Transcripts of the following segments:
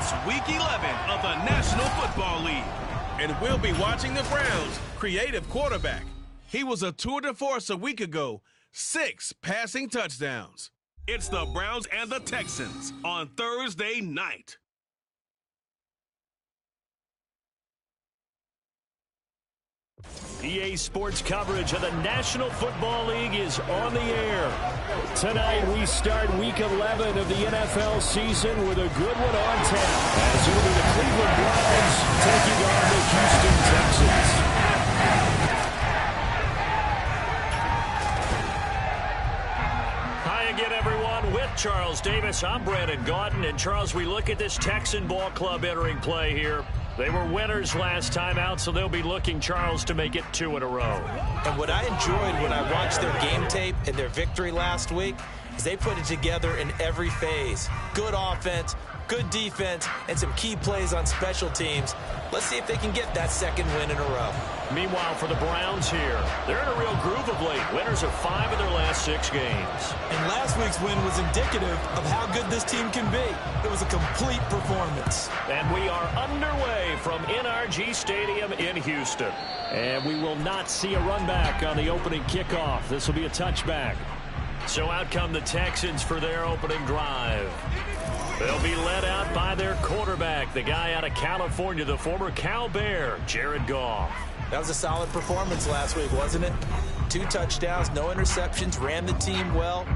It's Week 11 of the National Football League. And we'll be watching the Browns' creative quarterback. He was a tour de force a week ago, 6 passing touchdowns. It's the Browns and the Texans on Thursday night. EA Sports coverage of the National Football League is on the air. Tonight we start Week 11 of the NFL season with a good one on tap, as it'll be the Cleveland Browns taking on the Houston Texans. Hi again, everyone. With Charles Davis, I'm Brandon Gaudin. And Charles, we look at this Texan ball club entering play here. They were winners last time out, so they'll be looking, Charles, to make it 2 in a row. And what I enjoyed when I watched their game tape and their victory last week is they put it together in every phase. Good offense, good defense, and some key plays on special teams. Let's see if they can get that second win in a row. Meanwhile, for the Browns here, they're in a real groove of late. Winners of 5 of their last 6 games. And last week's win was indicative of how good this team can be. It was a complete performance. And we are underway from NRG Stadium in Houston. And we will not see a run back on the opening kickoff. This will be a touchback. So out come the Texans for their opening drive. They'll be led out by their quarterback, the guy out of California, the former Cal Bear, Jared Goff. That was a solid performance last week, wasn't it? 2 touchdowns, no interceptions, ran the team well,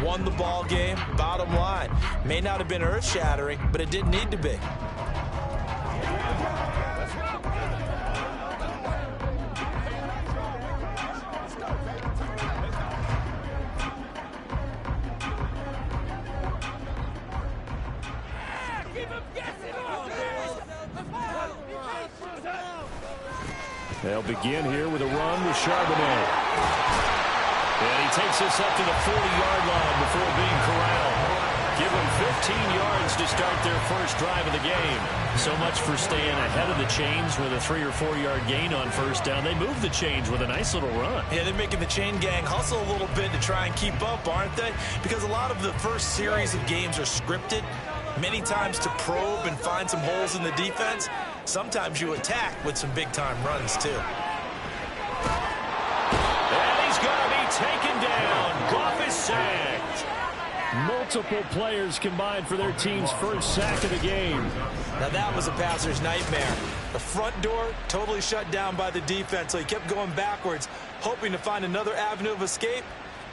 won the ball game. Bottom line, may not have been earth-shattering, but it didn't need to be. They'll begin here with a run with Charbonnet. And he takes this up to the 40-yard line before being corralled. Give them 15 yards to start their first drive of the game. So much for staying ahead of the chains with a 3 or 4 yard gain on first down. They move the chains with a nice little run. Yeah, they're making the chain gang hustle a little bit to try and keep up, aren't they? Because a lot of the first series of games are scripted, many times to probe and find some holes in the defense. Sometimes you attack with some big-time runs, too. And he's going to be taken down. Goff is sacked. Multiple players combined for their team's first sack of the game. Now that was a passer's nightmare. The front door totally shut down by the defense, so he kept going backwards, hoping to find another avenue of escape.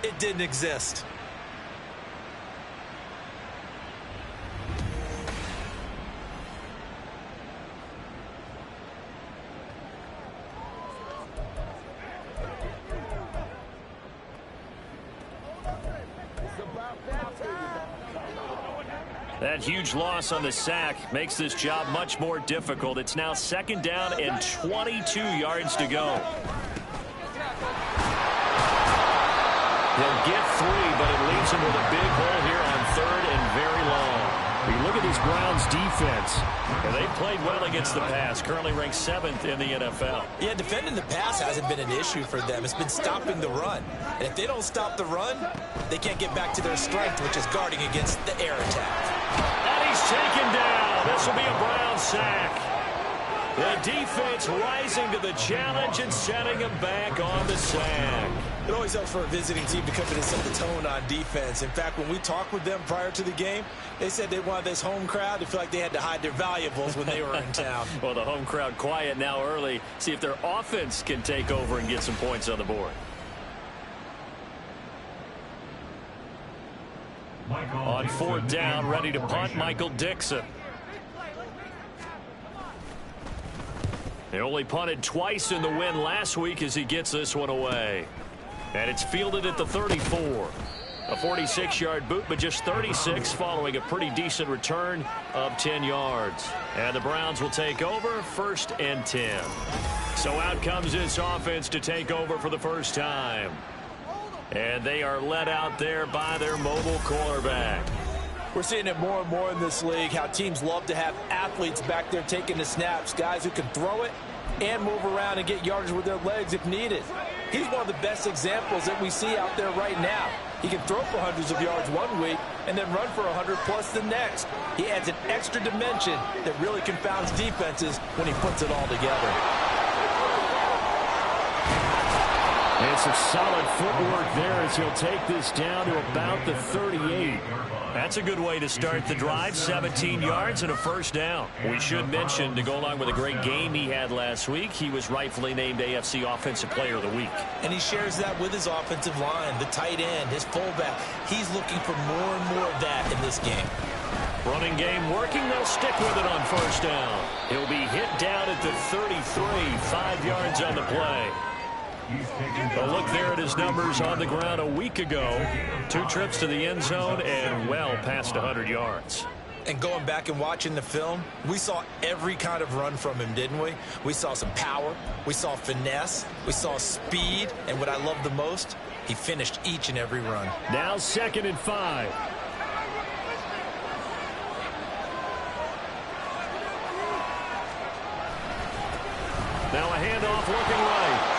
It didn't exist. That huge loss on the sack makes this job much more difficult. It's now 2nd down and 22 yards to go. He'll get 3, but it leaves him with a big hole here on 3rd and very long. We look at this Browns defense, and they've played well against the pass, currently ranked 7th in the NFL. Yeah, defending the pass hasn't been an issue for them. It's been stopping the run. And if they don't stop the run, they can't get back to their strength, which is guarding against the air attack. And he's taken down. This will be a Browns sack. The defense rising to the challenge and setting him back on the sack. It always helps for a visiting team to come in and set the tone on defense. In fact, when we talked with them prior to the game, they said they wanted this home crowd to feel like they had to hide their valuables when they were in town. Well, the home crowd quiet now early. See if their offense can take over and get some points on the board. On 4th down, ready to punt, Michael Dixon. They only punted twice in the win last week as he gets this one away. And it's fielded at the 34. A 46-yard boot, but just 36 following a pretty decent return of 10 yards. And the Browns will take over 1st and 10. So out comes this offense to take over for the first time. And they are led out there by their mobile quarterback. We're seeing it more and more in this league, how teams love to have athletes back there taking the snaps, guys who can throw it and move around and get yardage with their legs if needed. He's one of the best examples that we see out there right now. He can throw for hundreds of yards one week and then run for 100+ the next. He adds an extra dimension that really confounds defenses when he puts it all together. And some solid footwork there as he'll take this down to about the 38. That's a good way to start the drive. 17 yards and a first down. We should mention, to go along with a great game he had last week, he was rightfully named AFC Offensive Player of the Week. And he shares that with his offensive line, the tight end, his fullback. He's looking for more and more of that in this game. Running game working. They'll stick with it on first down. He'll be hit down at the 33, 5 yards on the play. A look there at his numbers on the ground a week ago. 2 trips to the end zone and well past 100 yards. And going back and watching the film, we saw every kind of run from him, didn't we? We saw some power, we saw finesse, we saw speed, and what I love the most, he finished each and every run. Now 2nd and 5. Now a handoff looking right.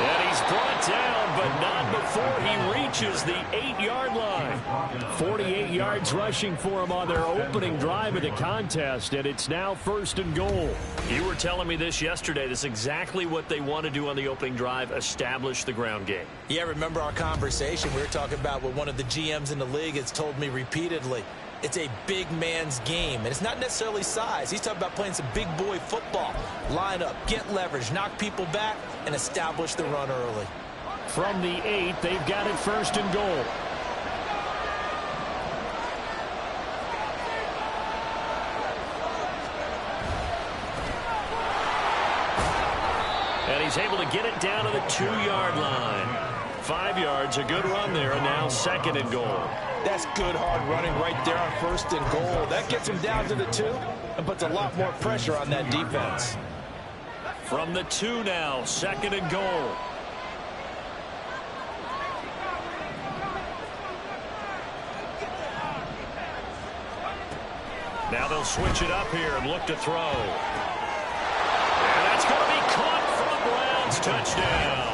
And he's brought down, but not before he reaches the 8-yard line. 48 yards rushing for him on their opening drive of the contest, and it's now 1st and goal. You were telling me this yesterday. This is exactly what they want to do on the opening drive, establish the ground game. Yeah, remember our conversation? We were talking about what one of the GMs in the league has told me repeatedly. It's a big man's game, and it's not necessarily size. He's talking about playing some big boy football. Line up, get leverage, knock people back, and establish the run early. From the 8, they've got it 1st and goal. And he's able to get it down to the 2-yard line. 5 yards, a good run there, and now 2nd and goal. That's good hard running right there on 1st and goal. That gets him down to the 2 and puts a lot more pressure on that defense. From the 2 now, 2nd and goal. Now they'll switch it up here and look to throw. And that's going to be caught for the Browns. Touchdown.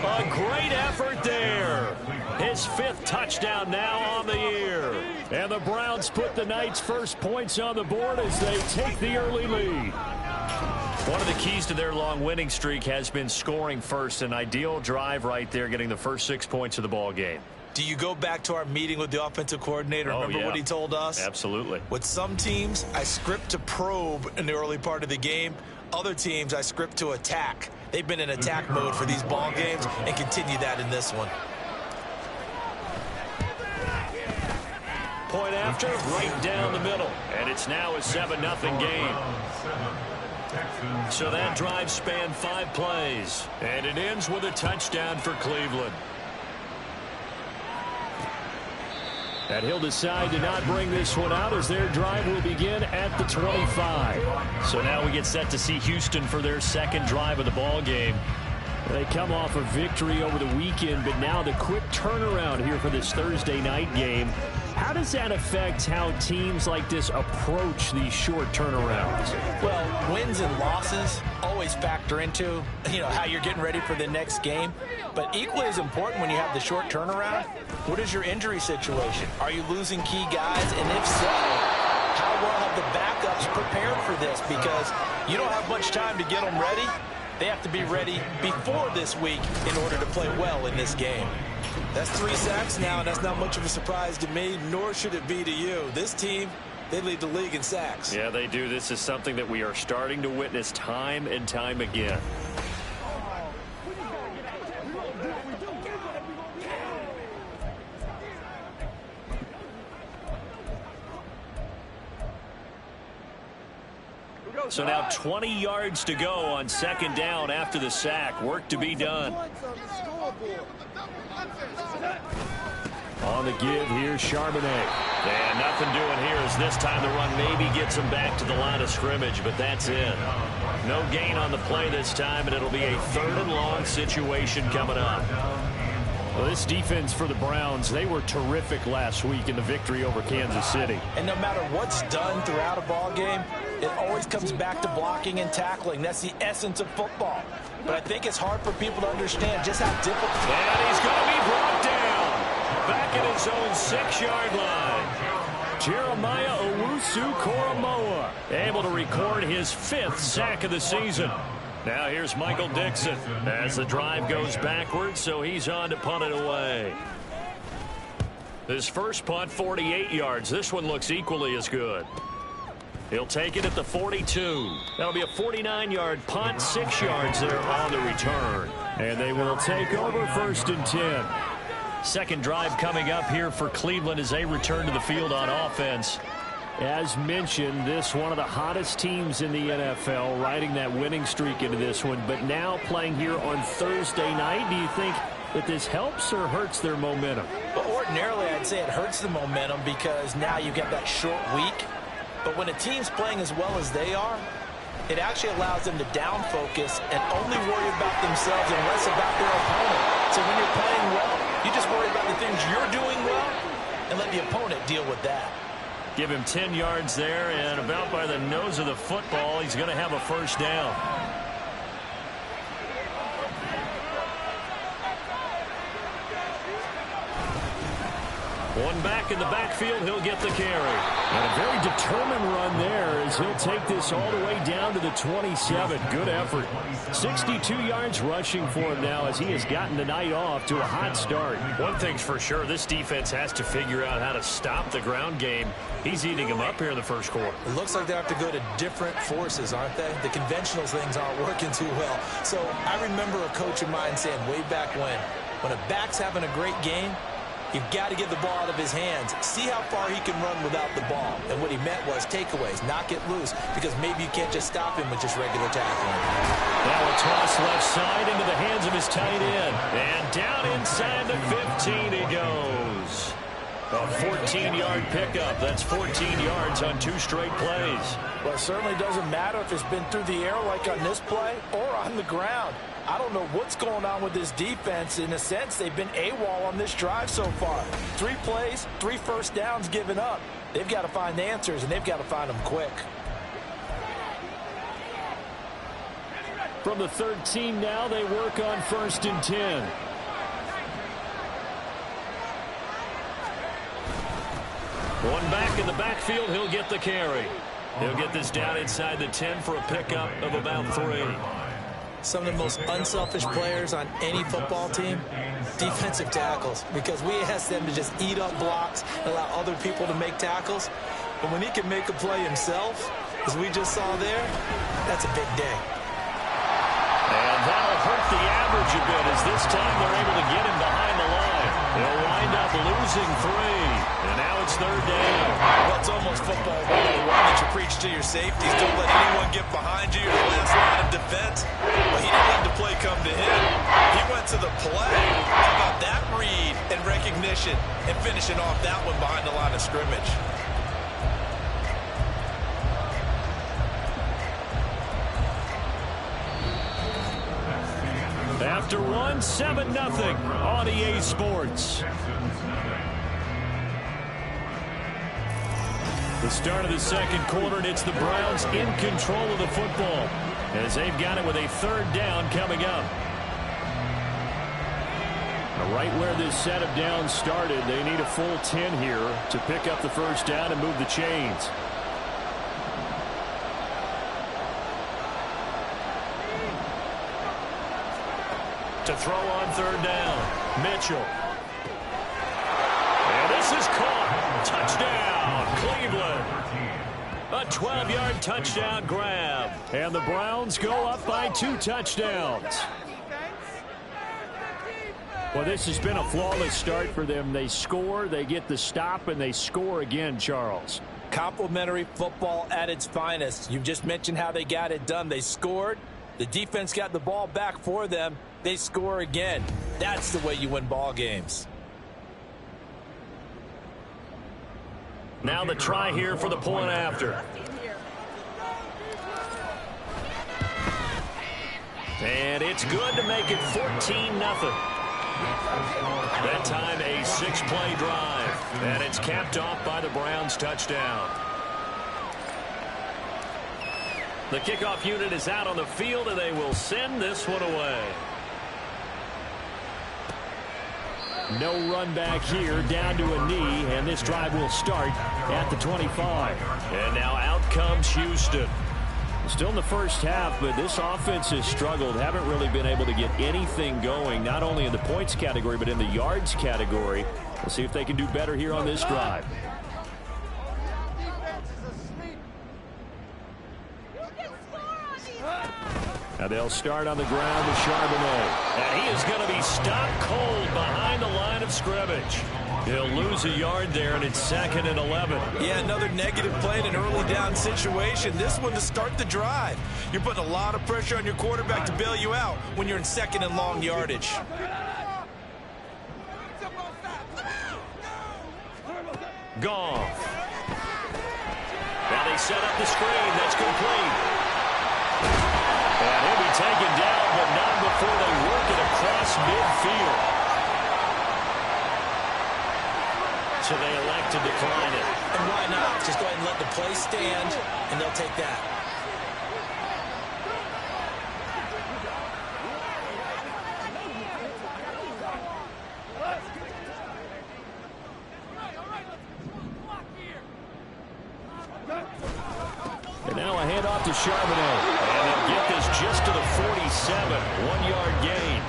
A great effort there. His 5th touchdown now on the year. And the Browns put the Knights' first points on the board as they take the early lead. One of the keys to their long winning streak has been scoring first. An ideal drive right there, getting the first 6 points of the ball game. Do you go back to our meeting with the offensive coordinator? Remember what he told us? Absolutely. With some teams, I script to probe in the early part of the game. Other teams, I script to attack. They've been in attack mode for these ball games and continue that in this one. Point after, right down the middle. And it's now a 7-0 game. So that drive spanned 5 plays. And it ends with a touchdown for Cleveland. And he'll decide to not bring this one out as their drive will begin at the 25. So now we get set to see Houston for their 2nd drive of the ball game. They come off a victory over the weekend, but now the quick turnaround here for this Thursday night game. How does that affect how teams like this approach these short turnarounds? Well, wins and losses always factor into, how you're getting ready for the next game. But equally as important when you have the short turnaround, what is your injury situation? Are you losing key guys? And if so, how well have the backups prepared for this? Because you don't have much time to get them ready. They have to be ready before this week in order to play well in this game. That's 3 sacks now, and that's not much of a surprise to me, nor should it be to you. This team, they lead the league in sacks. Yeah, they do. This is something that we are starting to witness time and time again. So now 20 yards to go on 2nd down after the sack. Work to be done. On the give here, Charbonnet. And nothing doing here as this time the run maybe gets him back to the line of scrimmage, but that's it. No gain on the play this time, and it'll be a 3rd and long situation coming up. Well, this defense for the Browns, they were terrific last week in the victory over Kansas City. And no matter what's done throughout a ball game, It always comes back to blocking and tackling. That's the essence of football. But I think it's hard for people to understand just how difficult. And he's going to be brought down. Back at his own 6-yard line. Jeremiah Owusu-Koramoah able to record his 5th sack of the season. Now here's Michael Dixon as the drive goes backwards, so he's on to punt it away. His first punt, 48 yards. This one looks equally as good. He'll take it at the 42. That'll be a 49-yard punt, 6 yards there on the return. And they will take over 1st and 10. Second drive coming up here for Cleveland as they return to the field on offense. As mentioned, this one of the hottest teams in the NFL, riding that winning streak into this one, but now playing here on Thursday night. Do you think that this helps or hurts their momentum? Well, ordinarily, I'd say it hurts the momentum because now you get that short week. But when a team's playing as well as they are, it actually allows them to down focus and only worry about themselves and less about their opponent. So when you're playing well, you just worry about the things you're doing well and let the opponent deal with that. Give him 10 yards there, and about by the nose of the football, he's going to have a first down. One back in the backfield, he'll get the carry. And a very determined run there as he'll take this all the way down to the 27. Good effort. 62 yards rushing for him now as he has gotten the night off to a hot start. One thing's for sure, this defense has to figure out how to stop the ground game. He's eating him up here in the first quarter. It looks like they have to go to different forces, aren't they? The conventional things aren't working too well. So I remember a coach of mine saying way back when a back's having a great game, you've got to get the ball out of his hands. See how far he can run without the ball. And what he meant was takeaways, knock it loose, because maybe you can't just stop him with just regular tackling. Now a toss left side into the hands of his tight end. And down inside the 15 he goes. A 14-yard pickup. That's 14 yards on 2 straight plays. Well, it certainly doesn't matter if it's been through the air like on this play or on the ground. I don't know what's going on with this defense. In a sense, they've been AWOL on this drive so far. 3 plays, 3 first downs given up. They've got to find answers, and they've got to find them quick. From the 13 now, they work on 1st and 10. One back in the backfield, he'll get the carry. He'll get this down inside the 10 for a pickup of about 3. Some of the most unselfish players on any football team, defensive tackles, because we ask them to just eat up blocks and allow other people to make tackles. But when he can make a play himself, as we just saw there, that's a big day. And that'll hurt the average a bit as this time they're able to get him behind the line. They'll wind up losing 3. And now it's 3rd down. Well, it's almost football 101 that you preach to your safeties. Don't let anyone get behind you, your last line of defense. But he didn't let the play come to him. He went to the play. How about that read and recognition and finishing off that one behind the line of scrimmage? After 1, 7-0 on EA Sports. The start of the second quarter, and it's the Browns in control of the football as they've got it with a 3rd down coming up. Right where this set of downs started, they need a full 10 here to pick up the 1st down and move the chains. To throw on 3rd down, Mitchell. And this is caught. Touchdown, Cleveland. A 12-yard touchdown grab. And the Browns go up by 2 touchdowns. Well, this has been a flawless start for them. They score, they get the stop, and they score again, Charles. Complimentary football at its finest. You've just mentioned how they got it done. They scored. The defense got the ball back for them. They score again. That's the way you win ball games. Now the try here for the point after. And it's good to make it 14-0. That time a 6-play drive. And it's capped off by the Browns touchdown. The kickoff unit is out on the field, and they will send this one away. No run back here, down to a knee, and this drive will start at the 25. And now out comes Houston. Still in the first half, but this offense has struggled. Haven't really been able to get anything going, not only in the points category, but in the yards category. We'll see if they can do better here on this drive. Now they'll start on the ground with Charbonnet. And he is going to be stopped cold behind the line of scrimmage. He'll lose a yard there, and it's 2nd and 11. Yeah, another negative play in an early down situation. This one to start the drive. You're putting a lot of pressure on your quarterback to bail you out when you're in 2nd and long yardage. Goff. Now they set up the screen. That's complete. And he'll be taken down, but not before they work it across midfield. So they elect to decline it. And why not? Just go ahead and let the play stand, and they'll take that. And now a handoff to Charbonnet. And they'll get this just to the 47. 1-yard gain.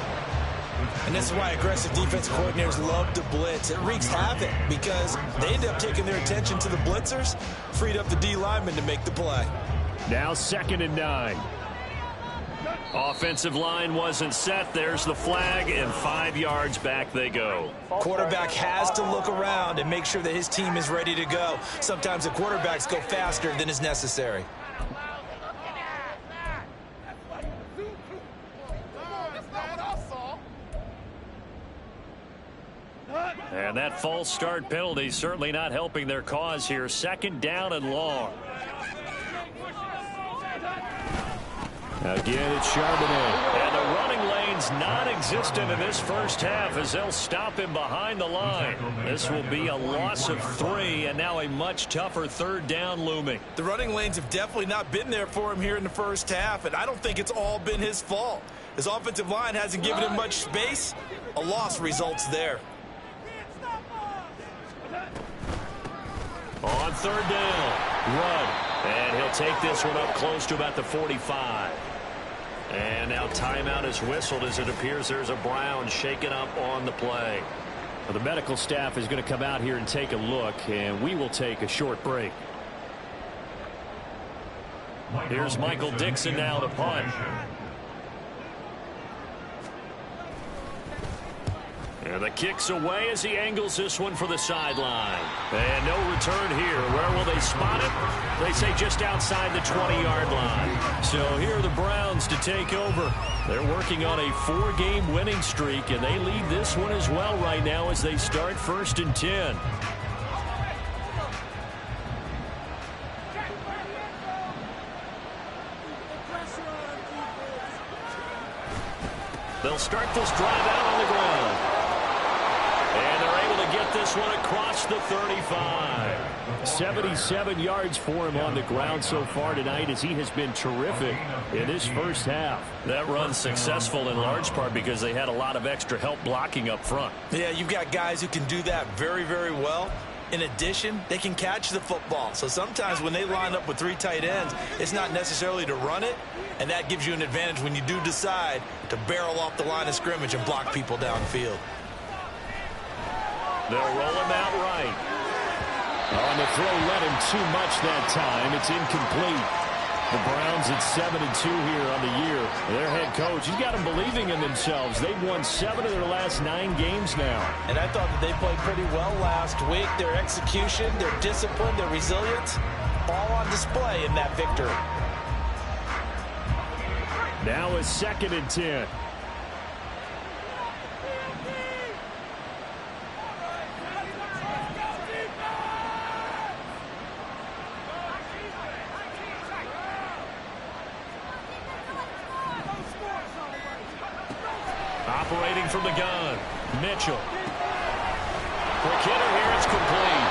And this is why aggressive defense coordinators love to blitz. It wreaks havoc because they end up taking their attention to the blitzers, freed up the D lineman to make the play. Now 2nd and 9. Offensive line wasn't set. There's the flag, and 5 yards back they go. Quarterback has to look around and make sure that his team is ready to go. Sometimes the quarterbacks go faster than is necessary. And that false start penalty certainly not helping their cause here. 2nd down and long. Again, it's Charbonnet. And the running lane's non-existent in this first half as they'll stop him behind the line. This will be a loss of 3, and now a much tougher 3rd down looming. The running lanes have definitely not been there for him here in the first half, and I don't think it's all been his fault. His offensive line hasn't given him much space. A loss results there. On 3rd down, run. And he'll take this one up close to about the 45. And now timeout is whistled as it appears there's a Brown shaken up on the play. Well, the medical staff is going to come out here and take a look, and we will take a short break. Here's Michael Dixon now to punt. And the kick's away as he angles this one for the sideline. And no return here. Where will they spot it? They say just outside the 20-yard line. So here are the Browns to take over. They're working on a 4-game winning streak, and they lead this one as well right now as they start 1st and 10. They'll start this drive out on the ground. And they're able to get this one across the 35. 77 yards for him on the ground so far tonight as he has been terrific in this first half. That run's successful in large part because they had a lot of extra help blocking up front. Yeah, you've got guys who can do that very, very well. In addition, they can catch the football. So sometimes when they line up with 3 tight ends, it's not necessarily to run it, and that gives you an advantage when you do decide to barrel off the line of scrimmage and block people downfield. They'll roll him out right. On the throw, led him too much that time. It's incomplete. The Browns at 7-2 here on the year. Their head coach, he's got them believing in themselves. They've won 7 of their last 9 games now. And I thought that they played pretty well last week. Their execution, their discipline, their resilience, all on display in that victory. Now it's 2nd and 10. Operating from the gun, Mitchell. Quick hitter here, it's complete.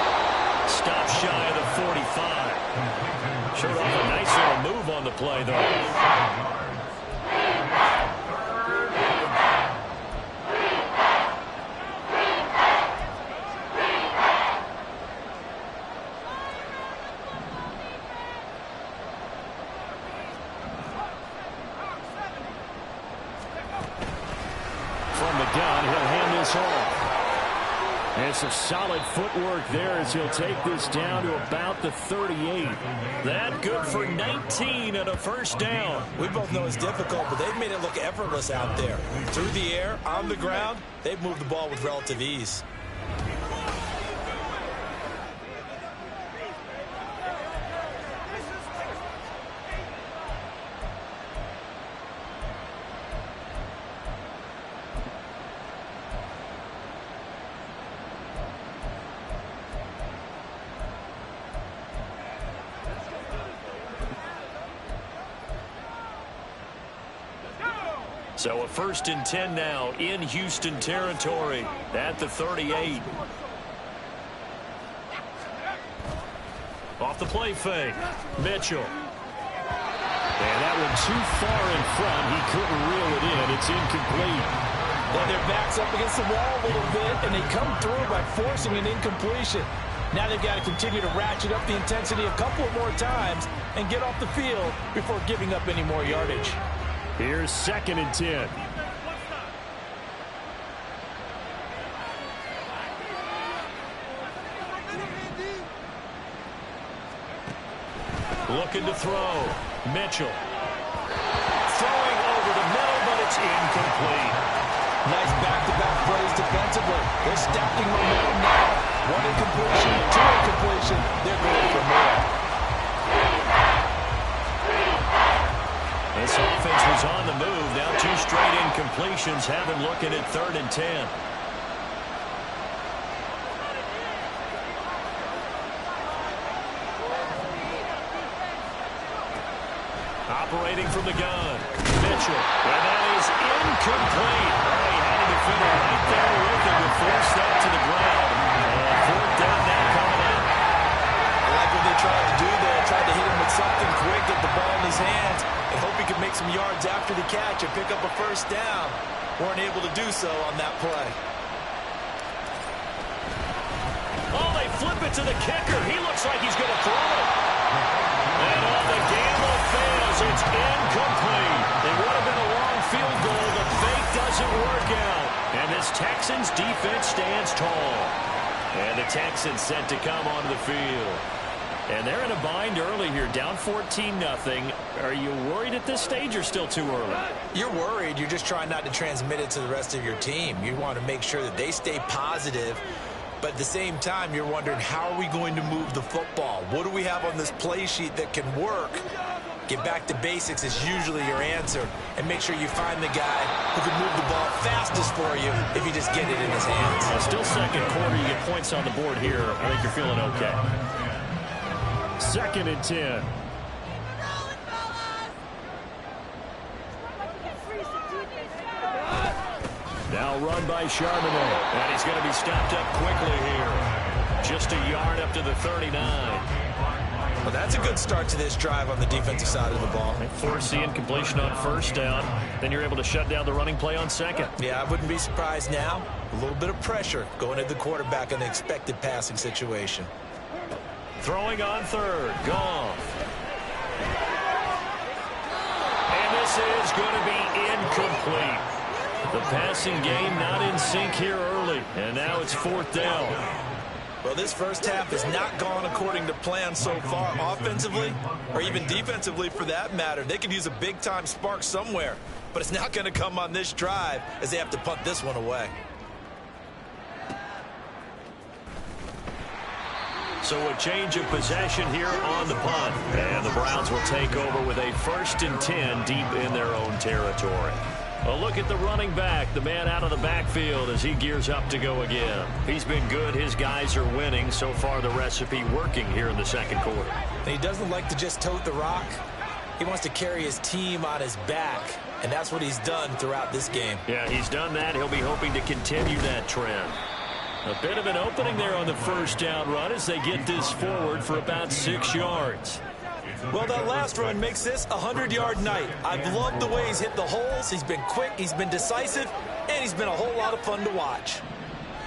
Stop shy of the 45. Showed off a nice little move on the play, though. It's a solid footwork there as he'll take this down to about the 38. That good for 19 and a first down. We both know it's difficult, but they've made it look effortless out there. Through the air, on the ground, they've moved the ball with relative ease. So a 1st and 10 now in Houston territory at the 38. Off the play fake. Mitchell. And that one too far in front. He couldn't reel it in. It's incomplete. Well, their back's up against the wall a little bit, and they come through by forcing an incompletion. Now they've got to continue to ratchet up the intensity a couple more times and get off the field before giving up any more yardage. Here's 2nd and 10. Looking to throw. Mitchell. Throwing over the middle, but it's incomplete. Nice back-to-back plays defensively. They're stacking momentum now. 1 incompletion, 2 incompletion. They're going for more. This offense was on the move. Now 2 straight incompletions have him looking at 3rd and 10. Operating from the gun. Mitchell. And that is incomplete. He had a defender right there with him to force that to the ground. And 4th down now coming up. I like what they tried to do there. Tried to hit him with something quick, get the ball in his hands, and hope he could make some yards after the catch and pick up a 1st down. Weren't able to do so on that play. Oh, they flip it to the kicker. He looks like he's going to throw it. And on the gamble fails, it's incomplete. It would have been a long field goal. The fake doesn't work out. And this Texans defense stands tall. And the Texans set to come onto the field. And they're in a bind early here, down 14-0. Are you worried at this stage or still too early? You're worried. You're just trying not to transmit it to the rest of your team. You want to make sure that they stay positive. But at the same time, you're wondering, how are we going to move the football? What do we have on this play sheet that can work? Get back to basics is usually your answer. And make sure you find the guy who can move the ball fastest for you if you just get it in his hands. Well, still 2nd quarter. You get points on the board here. I think you're feeling okay. 2nd and 10. Now run by Charbonnet. And he's going to be stopped up quickly here. Just a yard up to the 39. Well, that's a good start to this drive on the defensive side of the ball. They force the incompletion on 1st down. Then you're able to shut down the running play on 2nd. Yeah, I wouldn't be surprised now. A little bit of pressure going at the quarterback in the expected passing situation. Throwing on 3rd. Goff. And this is going to be incomplete. The passing game not in sync here early. And now it's 4th down. Well, this first half has not gone according to plan so far offensively or even defensively for that matter. They could use a big-time spark somewhere, but it's not going to come on this drive as they have to punt this one away. So a change of possession here on the punt. And the Browns will take over with a 1st and 10 deep in their own territory. A look at the running back, the man out of the backfield as he gears up to go again. He's been good. His guys are winning. So far, the recipe working here in the 2nd quarter. And he doesn't like to just tote the rock. He wants to carry his team on his back, and that's what he's done throughout this game. Yeah, he's done that. He'll be hoping to continue that trend. A bit of an opening there on the first down run as they get this forward for about 6 yards. Well, that last run makes this a 100-yard night. I've loved the way he's hit the holes. He's been quick, he's been decisive, and he's been a whole lot of fun to watch.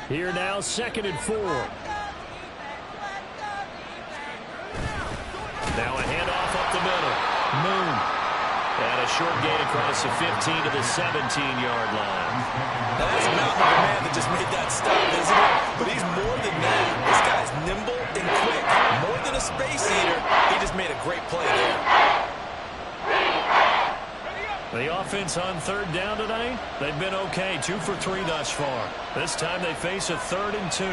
Here now, 2nd and 4. Now a handoff up the middle. Moon. And a short gain across the 15 to the 17-yard line. Now that's a mountain of a man that just made that stop, isn't it? But he's more than that. This guy's nimble and quick. More than a space eater, he just made a great play there. The offense on 3rd down tonight, they've been okay. 2 for 3 thus far. This time they face a 3rd and 2.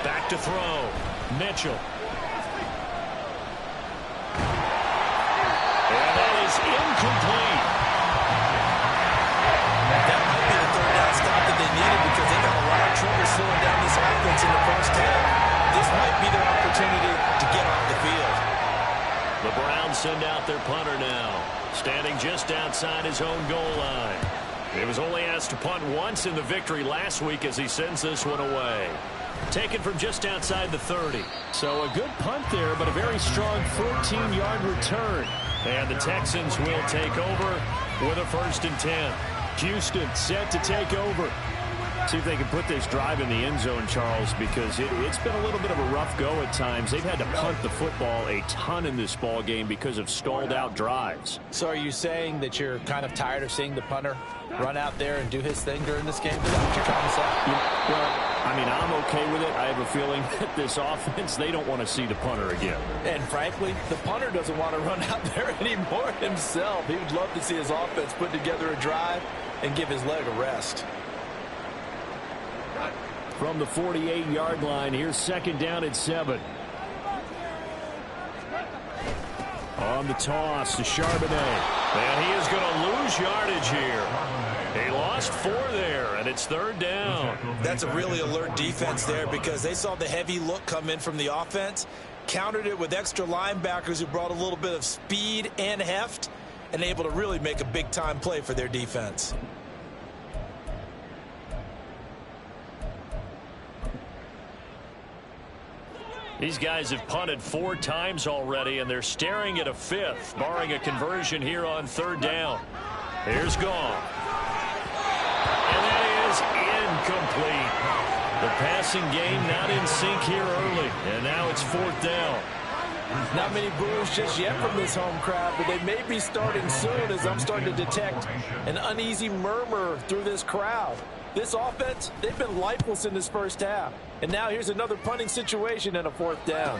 Back to throw. Mitchell. And that is incomplete. That might be the 3rd down stop that they needed because they got a lot of trouble slowing down this offense in the first half. This might be their opportunity to get off the field. The Browns send out their punter now, standing just outside his own goal line. He was only asked to punt once in the victory last week as he sends this one away. Taken from just outside the 30. So a good punt there, but a very strong 14-yard return. And the Texans will take over with a 1st and 10. Houston set to take over. See if they can put this drive in the end zone, Charles, because it's been a little bit of a rough go at times. They've had to punt the football a ton in this ball game because of stalled-out drives. So are you saying that you're kind of tired of seeing the punter run out there and do his thing during this game? Is that what you're trying to say? Well, I mean, I'm okay with it. I have a feeling that this offense, they don't want to see the punter again. And frankly, the punter doesn't want to run out there anymore himself. He would love to see his offense put together a drive and give his leg a rest. From the 48-yard line, here's 2nd down at 7. On the toss to Charbonnet. And he is going to lose yardage here. He lost 4 there, and it's 3rd down. That's a really alert defense there because they saw the heavy look come in from the offense, countered it with extra linebackers who brought a little bit of speed and heft, and able to really make a big-time play for their defense. These guys have punted 4 times already, and they're staring at a 5th, barring a conversion here on 3rd down. Here's Gong. And that is incomplete. The passing game not in sync here early, and now it's 4th down. Not many boos just yet from this home crowd, but they may be starting soon as I'm starting to detect an uneasy murmur through this crowd. This offense, they've been lifeless in this first half. And now here's another punting situation and a 4th down.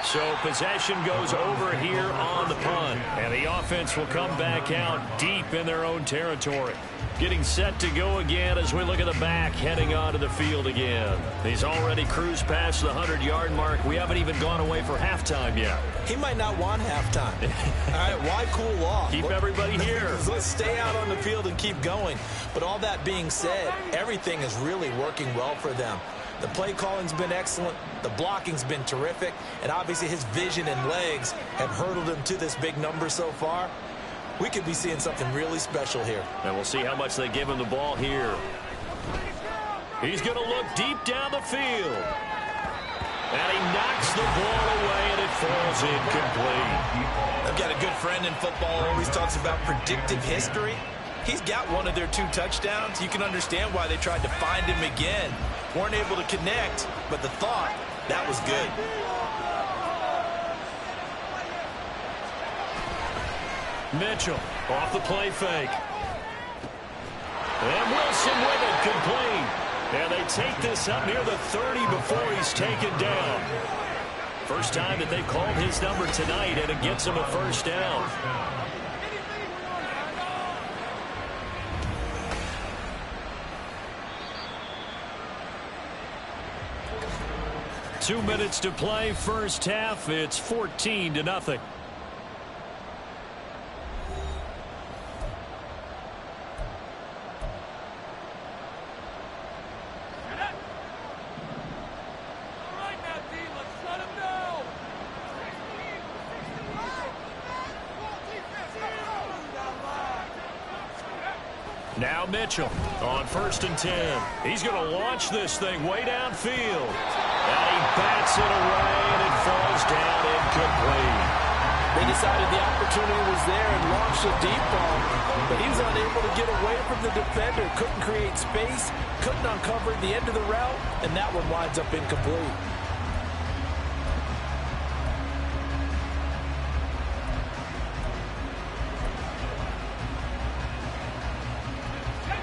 So possession goes over here on the punt. And the offense will come back out deep in their own territory. Getting set to go again as we look at the back heading onto the field again. He's already cruised past the 100-yard mark. We haven't even gone away for halftime yet. He might not want halftime. All right, why cool off? Keep everybody here. Let's stay out on the field and keep going. But all that being said, everything is really working well for them. The play calling's been excellent. The blocking's been terrific. And obviously his vision and legs have hurdled him to this big number so far. We could be seeing something really special here. And we'll see how much they give him the ball here. He's going to look deep down the field. And he knocks the ball away, and it falls incomplete. I've got a good friend in football who always talks about predictive history. He's got one of their 2 touchdowns. You can understand why they tried to find him again. Weren't able to connect, but the thought, that was good. Mitchell off the play fake. And Wilson with it, complete. And they take this up near the 30 before he's taken down. First time that they've called his number tonight, and it gets him a 1st down. Two minutes to play, first half. It's 14-0. Now Mitchell on 1st and 10. He's going to launch this thing way downfield. And he bats it away, and it falls down incomplete. They decided the opportunity was there and launched a deep ball, but he was unable to get away from the defender. Couldn't create space, couldn't uncover the end of the route, and that one winds up incomplete.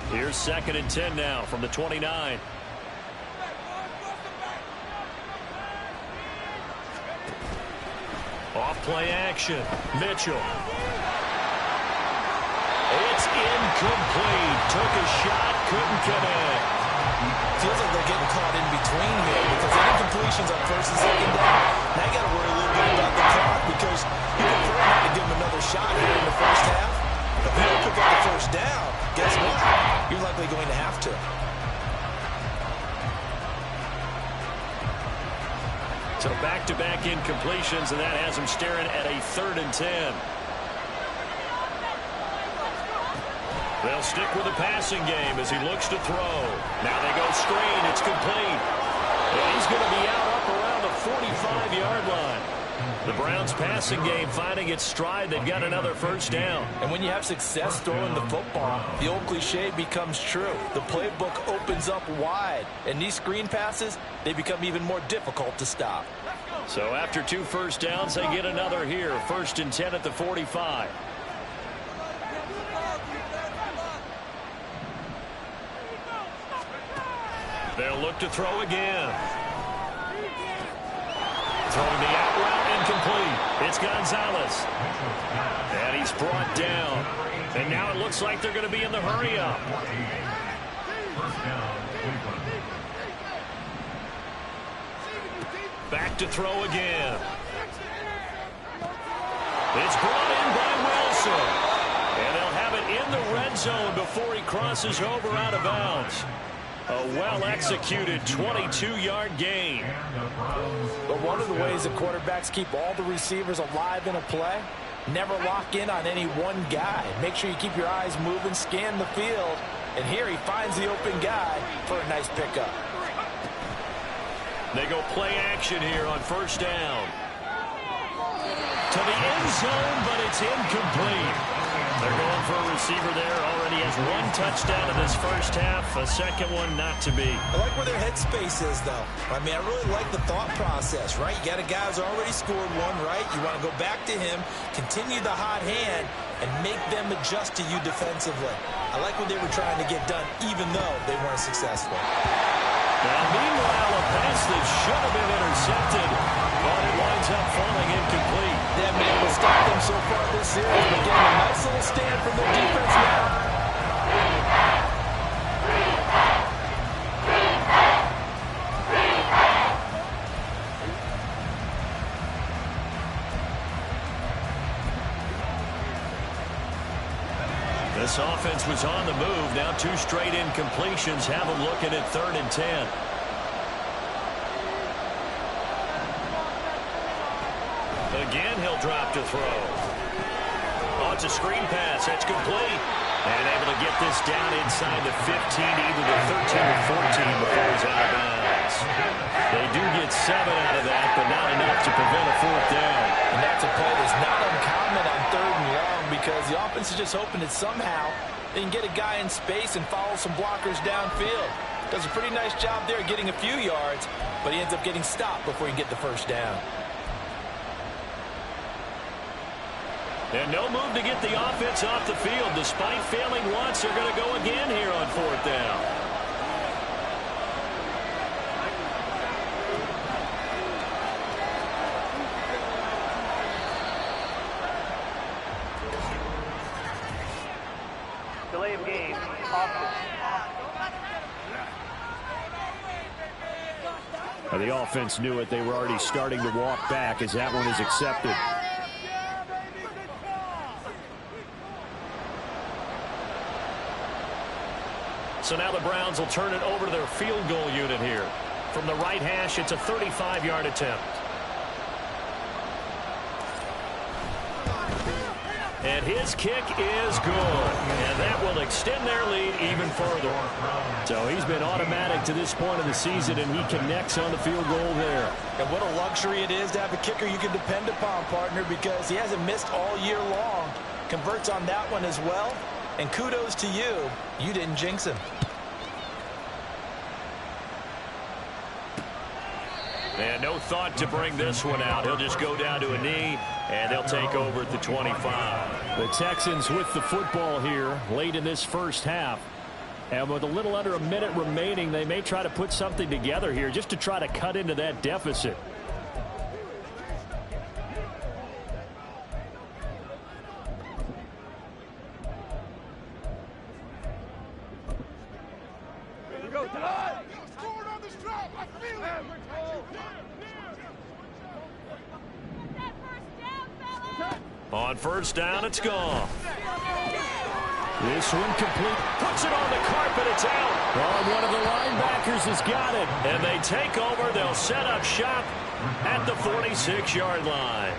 Here's 2nd and 10 now from the 29. Off play action. Mitchell. It's incomplete. Took a shot, couldn't connect. Feels like they're getting caught in between here because any completions on 1st and 2nd down, now you got to worry a little bit about the clock because you prefer not to give them another shot here in the first half. If you don't pick up the first down, guess what? You're likely going to have to. So back-to-back incompletions, and that has him staring at a 3rd and 10. They'll stick with the passing game as he looks to throw. Now they go screen. It's complete. And he's going to be out up around the 45-yard line. The Browns' passing game finding its stride. They've got another 1st down. And when you have success throwing the football, the old cliche becomes true. The playbook opens up wide. And these screen passes, they become even more difficult to stop. So after 2 first downs, they get another here. 1st and 10 at the 45. They'll look to throw again. Throwing the out route, incomplete. It's Gonzalez. And he's brought down. And now it looks like they're going to be in the hurry-up. Back to throw again. It's brought in by Wilson. And they'll have it in the red zone before he crosses over out of bounds. A well-executed 22-yard gain. But one of the ways that quarterbacks keep all the receivers alive in a play, never lock in on any one guy. Make sure you keep your eyes moving, scan the field, and here he finds the open guy for a nice pickup. They go play action here on 1st down. To the end zone, but it's incomplete. They're going for a receiver there. Already has 1 touchdown in this 1st half. A 2nd one not to be. I like where their headspace is, though. I mean, I really like the thought process, right? You got a guy who's already scored one, right? You want to go back to him, continue the hot hand, and make them adjust to you defensively. I like what they were trying to get done, even though they weren't successful. Now, meanwhile, a pass that should have been intercepted, but it winds up falling incomplete. They haven't been able to stop them so far this series, but getting a nice little stand from their defense now. This offense was on the move. Now 2 straight incompletions have them looking at 3rd and 10. Again, he'll drop to throw. Oh, it's a screen pass. That's complete. And able to get this down inside the 15, either the 13 or 14 before he's out of bounds. They do get 7 out of that, but not enough to prevent a 4th down. And that's a play that's not uncommon on 3rd and long because the offense is just hoping that somehow they can get a guy in space and follow some blockers downfield. Does a pretty nice job there getting a few yards, but he ends up getting stopped before he can get the 1st down. And no move to get the offense off the field. Despite failing once, they're going to go again here on 4th down. Delay of game. The offense knew it. They were already starting to walk back as that one is accepted. So now the Browns will turn it over to their field goal unit here. From the right hash, it's a 35-yard attempt. And his kick is good. And that will extend their lead even further. So he's been automatic to this point of the season, and he connects on the field goal there. And what a luxury it is to have a kicker you can depend upon, partner, because he hasn't missed all year long. Converts on that one as well. And kudos to you. You didn't jinx him. And no thought to bring this one out. He'll just go down to a knee, and they'll take over at the 25. The Texans with the football here late in this first half. And with a little under a minute remaining, they may try to put something together here just to try to cut into that deficit. On first down, it's gone. This one complete. Puts it on the carpet. It's out. Oh, one of the linebackers has got it. And they take over. They'll set up shop at the 46-yard line.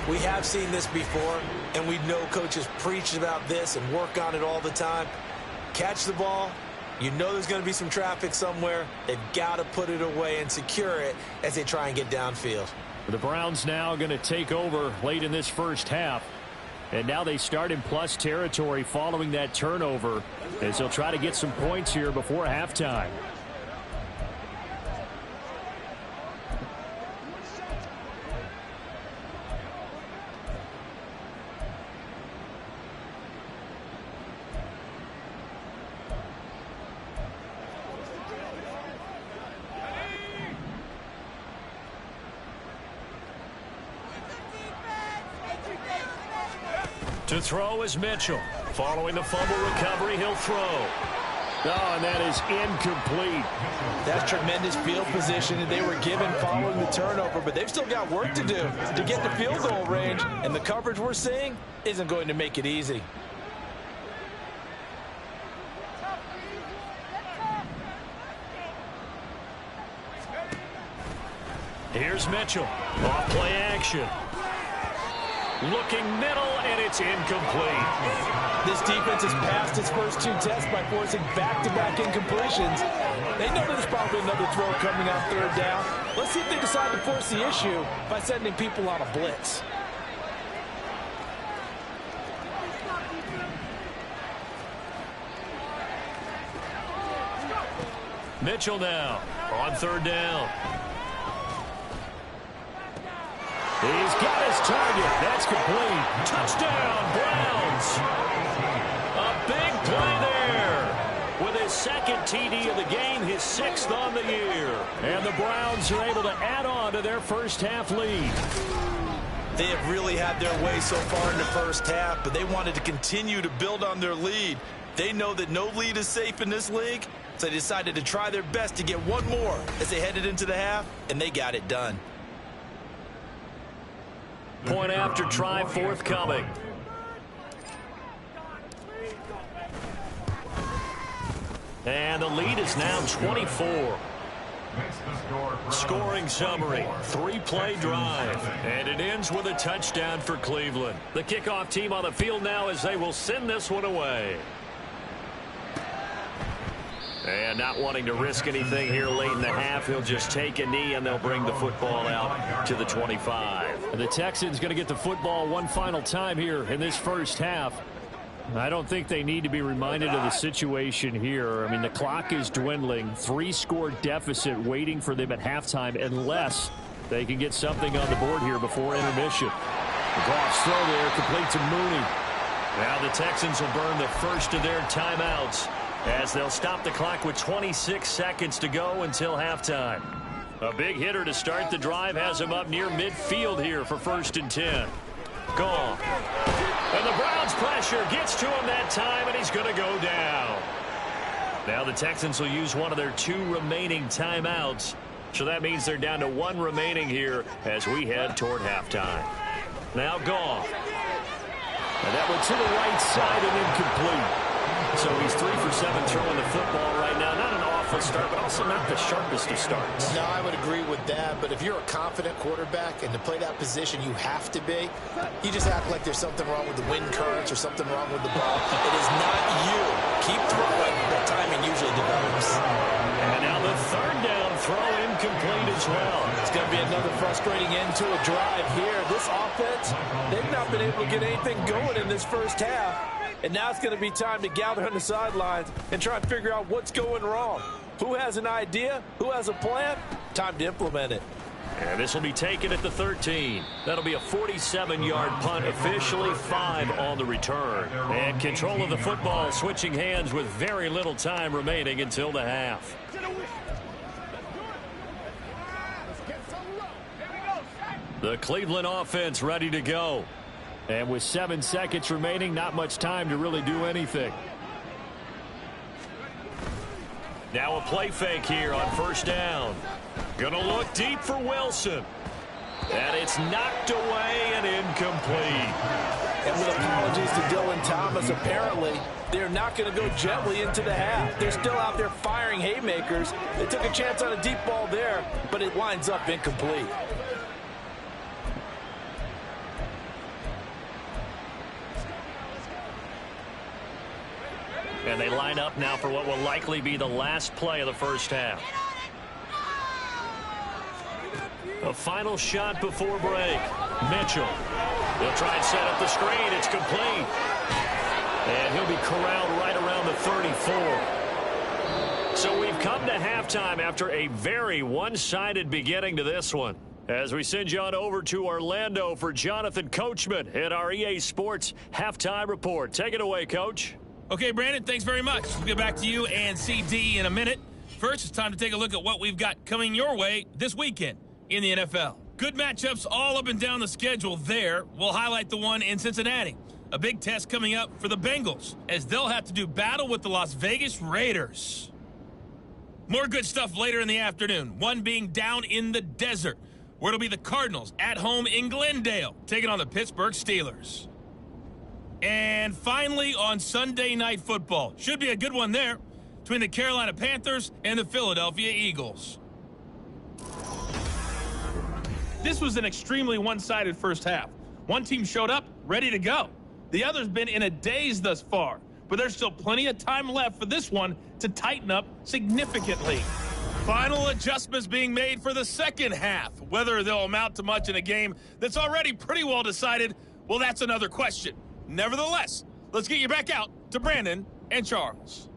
We have seen this before, and we know coaches preach about this and work on it all the time. Catch the ball. You know there's going to be some traffic somewhere. They've got to put it away and secure it as they try and get downfield. The Browns now going to take over late in this first half. And now they start in plus territory following that turnover as they'll try to get some points here before halftime. To throw is Mitchell. Following the fumble recovery, he'll throw. Oh, and that is incomplete. That's tremendous field position that they were given following the turnover, but they've still got work to do to get to field goal range, and the coverage we're seeing isn't going to make it easy. Here's Mitchell. Off play action. Looking middle, and it's incomplete. This defense has passed its first two tests by forcing back-to-back incompletions. They know there's probably another throw coming on third down. Let's see if they decide to force the issue by sending people on a blitz. Mitchell now on third down. He's got his target. That's complete. Touchdown, Browns. A big play there. With his second TD of the game, his sixth on the year. And the Browns are able to add on to their first half lead. They have really had their way so far in the first half, but they wanted to continue to build on their lead. They know that no lead is safe in this league, so they decided to try their best to get one more as they headed into the half, and they got it done. Point after try forthcoming. And the lead is now 24. Scoring summary, 3-play drive. And it ends with a touchdown for Cleveland. The kickoff team on the field now as they will send this one away. And not wanting to risk anything here late in the half, he'll just take a knee and they'll bring the football out to the 25. And the Texans going to get the football one final time here in this first half. I don't think they need to be reminded of the situation here. I mean, the clock is dwindling. 3-score deficit waiting for them at halftime unless they can get something on the board here before intermission. The Goff's throw there complete to Mooney. Now the Texans will burn the first of their timeouts as they'll stop the clock with 26 seconds to go until halftime. A big hitter to start the drive has him up near midfield here for 1st and 10. Gone. And the Browns pressure gets to him that time, and he's going to go down. Now the Texans will use one of their 2 remaining timeouts. So that means they're down to 1 remaining here as we head toward halftime. Now gone. And that went to the right side and incomplete. So he's 3 for 7 throwing the football right now. Not an of start, but also not the sharpest of starts. No, I would agree with that, but if you're a confident quarterback and to play that position you have to be, you just act like there's something wrong with the wind currents or something wrong with the ball. It is not you. Keep throwing. That timing usually develops. And now the third down throw incomplete as well. It's going to be another frustrating end to a drive here. This offense, they've not been able to get anything going in this first half. And now it's going to be time to gather on the sidelines and try and figure out what's going wrong. Who has an idea? Who has a plan? Time to implement it. And this will be taken at the 13. That'll be a 47-yard punt, officially 5 on the return. And control of the football switching hands with very little time remaining until the half. The Cleveland offense ready to go. And with 7 seconds remaining, not much time to really do anything. Now a play fake here on first down. Gonna look deep for Wilson. And it's knocked away and incomplete. And with apologies to Dylan Thomas, apparently they're not going to go gently into the half. They're still out there firing haymakers. They took a chance on a deep ball there, but it winds up incomplete. And they line up now for what will likely be the last play of the first half. A final shot before break. Mitchell. He'll try and set up the screen. It's complete. And he'll be corralled right around the 34. So we've come to halftime after a very one-sided beginning to this one. As we send you on over to Orlando for Jonathan Coachman at our EA Sports Halftime Report. Take it away, Coach. Okay, Brandon, thanks very much. We'll get back to you and CD in a minute. First, it's time to take a look at what we've got coming your way this weekend in the NFL. Good matchups all up and down the schedule there. We'll highlight the one in Cincinnati. A big test coming up for the Bengals, as they'll have to do battle with the Las Vegas Raiders. More good stuff later in the afternoon, one being down in the desert, where it'll be the Cardinals at home in Glendale, taking on the Pittsburgh Steelers. And finally, on Sunday Night Football, should be a good one there, between the Carolina Panthers and the Philadelphia Eagles. This was an extremely one-sided first half. One team showed up, ready to go. The other's been in a daze thus far, but there's still plenty of time left for this one to tighten up significantly. Final adjustments being made for the second half. Whether they'll amount to much in a game that's already pretty well decided, well, that's another question. Nevertheless, let's get you back out to Brandon and Charles.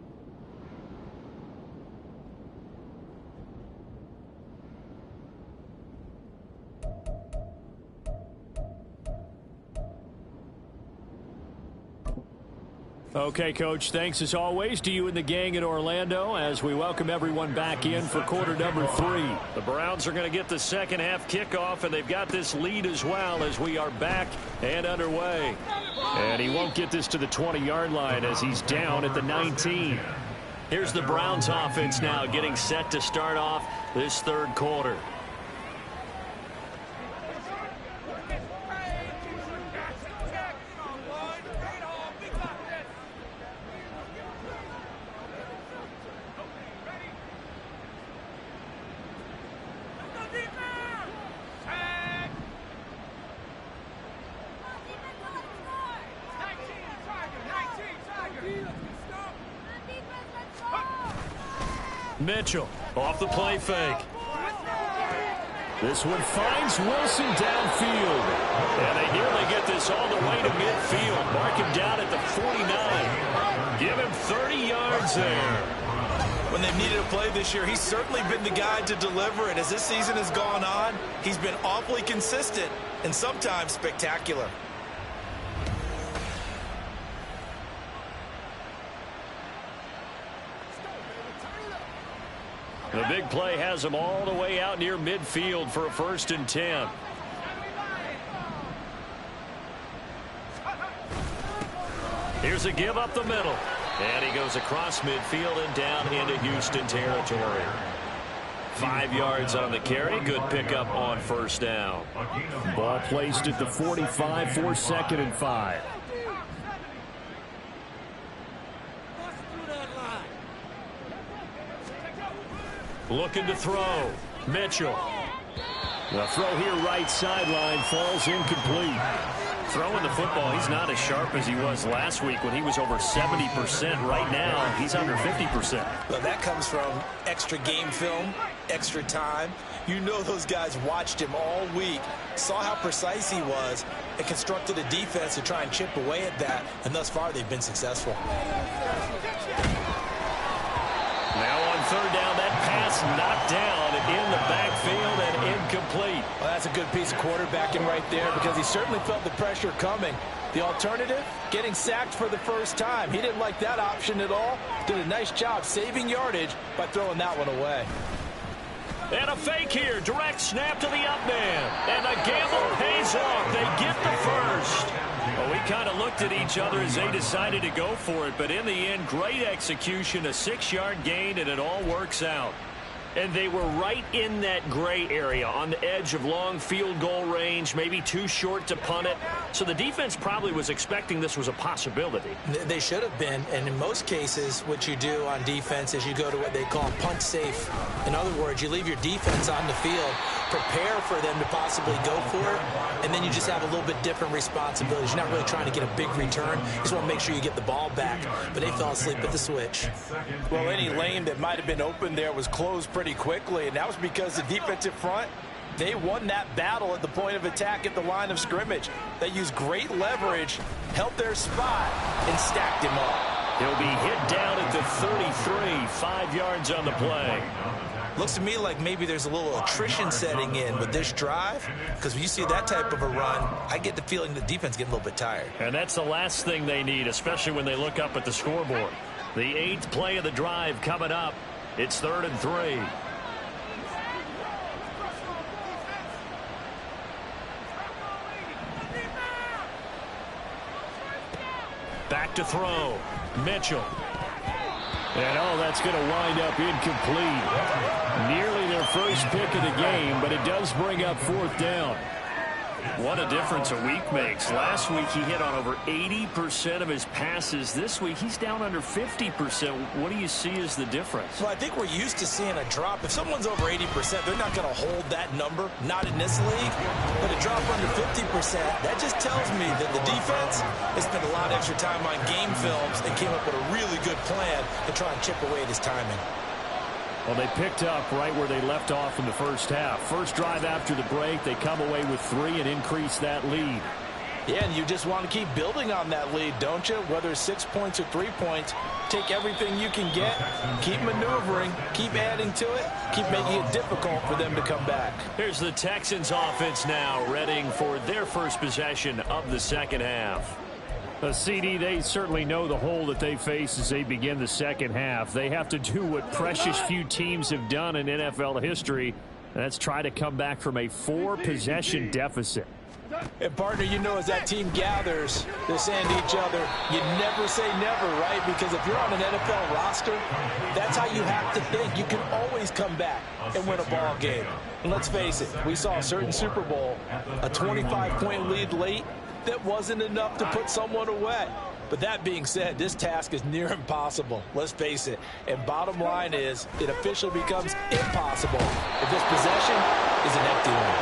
Okay, Coach, thanks as always to you and the gang in Orlando as we welcome everyone back in for quarter number 3. The Browns are going to get the second half kickoff, and they've got this lead as well as we are back and underway. And he won't get this to the 20-yard line as he's down at the 19. Here's the Browns offense now getting set to start off this third quarter. Mitchell off the play fake. This one finds Wilson downfield. And they nearly get this all the way to midfield. Mark him down at the 49. Give him 30 yards there. When they've needed a play this year, he's certainly been the guy to deliver it. As this season has gone on, he's been awfully consistent and sometimes spectacular. The big play has him all the way out near midfield for a 1st and 10. Here's a give up the middle. And he goes across midfield and down into Houston territory. 5 yards on the carry. Good pickup on first down. Ball placed at the 45 for 2nd and 5. Looking to throw. Mitchell. The throw here right sideline falls incomplete. Throwing the football, he's not as sharp as he was last week when he was over 70%. Right now, he's under 50%. Well, that comes from extra game film, extra time. You know those guys watched him all week, saw how precise he was, and constructed a defense to try and chip away at that, and thus far they've been successful. Now on third down, that pass knocked down in the backfield and incomplete. Well, that's a good piece of quarterbacking right there because he certainly felt the pressure coming. The alternative, getting sacked for the first time. He didn't like that option at all. Did a nice job saving yardage by throwing that one away. And a fake here. Direct snap to the up man. And the gamble pays off. They get the first. Well, we kind of looked at each other as they decided to go for it. But in the end, great execution, a 6-yard gain, and it all works out. And they were right in that gray area on the edge of long field goal range, maybe too short to punt it. So the defense probably was expecting this was a possibility. They should have been, and in most cases, what you do on defense is you go to what they call punt safe. In other words, you leave your defense on the field, prepare for them to possibly go for it, and then you just have a little bit different responsibilities. You're not really trying to get a big return. You just want to make sure you get the ball back. But they fell asleep at the switch. Well, any lane that might have been open there was closed pretty quickly, and that was because the defensive front, they won that battle at the point of attack at the line of scrimmage. They used great leverage, held their spot, and stacked him up. He'll be hit down at the 33, 5 yards on the play. Looks to me like maybe there's a little attrition setting in with this drive, because when you see that type of a run, I get the feeling the defense getting a little bit tired. And that's the last thing they need, especially when they look up at the scoreboard. The 8th play of the drive coming up. It's 3rd and 3. Back to throw. Mitchell. And that's going to wind up incomplete. Nearly their first pick of the game, but it does bring up 4th down. What a difference a week makes. Last week he hit on over 80% of his passes. This week he's down under 50%. What do you see as the difference? Well, I think we're used to seeing a drop. If someone's over 80%, they're not going to hold that number. Not in this league. But a drop under 50%, that just tells me that the defense has spent a lot of extra time on game films and came up with a really good plan to try and chip away at his timing. Well, they picked up right where they left off in the first half. First drive after the break, they come away with 3 and increase that lead. Yeah, and you just want to keep building on that lead, don't you? Whether it's 6 points or 3 points, take everything you can get, keep maneuvering, keep adding to it, keep making it difficult for them to come back. Here's the Texans offense now, readying for their first possession of the second half. CD, they certainly know the hole that they face as they begin the second half. They have to do what precious few teams have done in NFL history, and that's try to come back from a 4-possession deficit. And, partner, you know as that team gathers, they're saying to each other, you never say never, right? Because if you're on an NFL roster, that's how you have to think. You can always come back and win a ball game. And let's face it, we saw a certain Super Bowl, a 25-point lead late, that wasn't enough to put someone away. But that being said, this task is near impossible. Let's face it. And bottom line is, it officially becomes impossible if this possession is an empty one.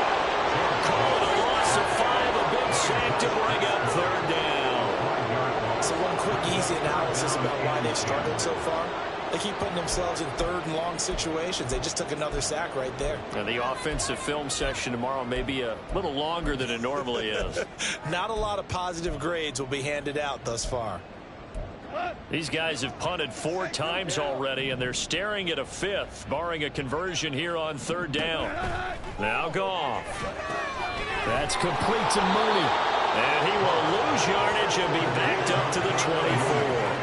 Call it a loss of 5, a big sack to bring up 3rd down. So one quick, easy analysis about why they've struggled so far. They keep putting themselves in 3rd and long situations. They just took another sack right there. And the offensive film session tomorrow may be a little longer than it normally is. Not a lot of positive grades will be handed out thus far. These guys have punted 4 times already, and they're staring at a 5th, barring a conversion here on 3rd down. Now Goff. That's complete to Mooney. And he will lose yardage and be backed up to the 24.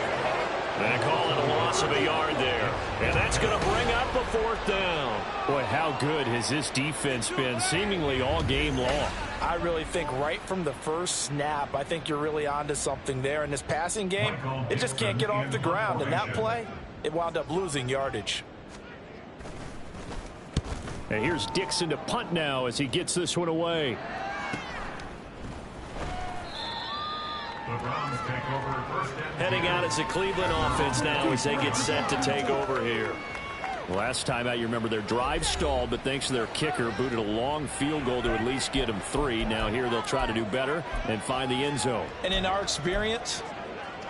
And they call it a loss of a yard there. And that's going to bring up a 4th down. Boy, how good has this defense been seemingly all game long? I really think right from the first snap, I think you're really onto something there. In this passing game, it just can't get off the ground. And that play, it wound up losing yardage. And here's Dixon to punt now as he gets this one away. Heading out as a Cleveland offense now as they get set to take over here. Last time out, you remember their drive stalled, but thanks to their kicker, booted a long field goal to at least get them 3. Now here they'll try to do better and find the end zone. And in our experience,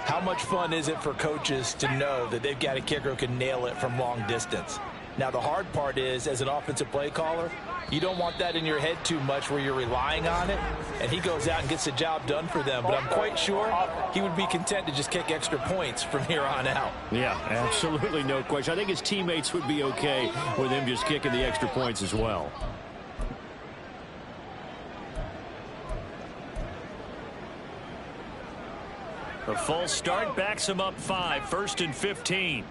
how much fun is it for coaches to know that they've got a kicker who can nail it from long distance? Now, the hard part is, as an offensive play caller, you don't want that in your head too much where you're relying on it, and he goes out and gets the job done for them. But I'm quite sure he would be content to just kick extra points from here on out. Yeah, absolutely no question. I think his teammates would be okay with him just kicking the extra points as well. A false start backs him up 5, 1st and 15.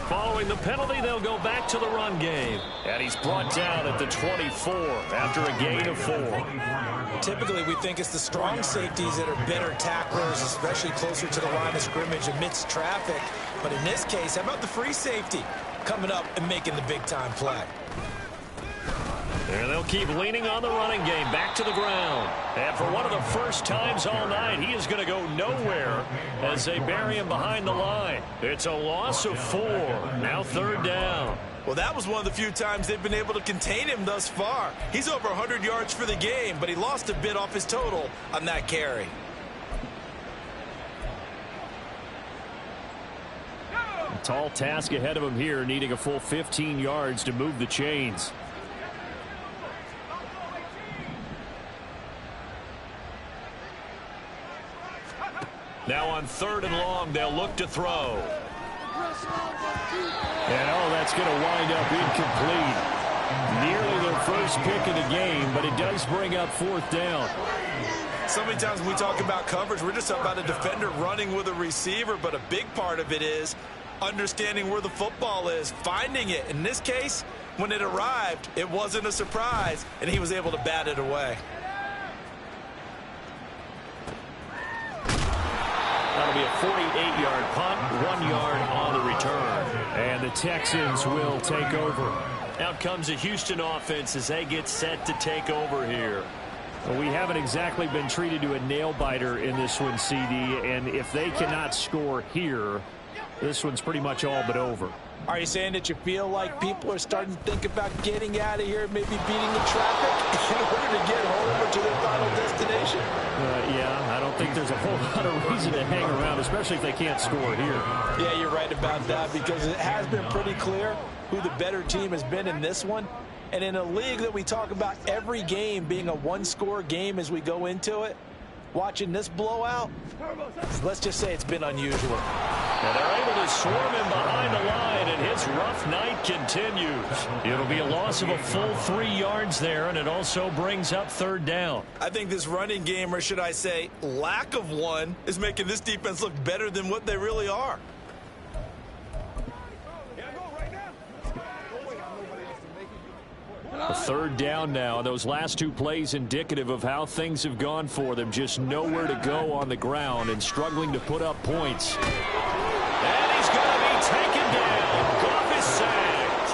Following the penalty, they'll go back to the run game. And he's brought down at the 24 after a gain of 4. Typically, we think it's the strong safeties that are better tacklers, especially closer to the line of scrimmage amidst traffic. But in this case, how about the free safety coming up and making the big-time play? And they'll keep leaning on the running game back to the ground. And for one of the first times all night, he is going to go nowhere as they bury him behind the line. It's a loss of 4. Now 3rd down. Well, that was one of the few times they've been able to contain him thus far. He's over 100 yards for the game, but he lost a bit off his total on that carry. A tall task ahead of him here, needing a full 15 yards to move the chains. Now on 3rd and long, they'll look to throw. And that's going to wind up incomplete. Nearly their first pick of the game, but it does bring up 4th down. So many times when we talk about coverage, we're just about a defender running with a receiver, but a big part of it is understanding where the football is, finding it. In this case, when it arrived, it wasn't a surprise, and he was able to bat it away. That'll be a 48-yard punt, 1 yard on the return. And the Texans will take over. Out comes the Houston offense as they get set to take over here. Well, we haven't exactly been treated to a nail-biter in this one, CD, and if they cannot score here, this one's pretty much all but over. Are you saying that you feel like people are starting to think about getting out of here, maybe beating the traffic in order to get home or to their final destination? Yeah, I don't think there's a whole lot of reason to hang around, especially if they can't score here. Yeah, you're right about that, because it has been pretty clear who the better team has been in this one. And in a league that we talk about every game being a one-score game as we go into it, watching this blowout, let's just say it's been unusual. And they're able to swarm him behind the line, and his rough night continues. It'll be a loss of a full 3 yards there, and it also brings up 3rd down. I think this running game, or should I say lack of one, is making this defense look better than what they really are. A 3rd down now. Those last 2 plays indicative of how things have gone for them. Just nowhere to go on the ground and struggling to put up points. And he's going to be taken down. Goff is sacked.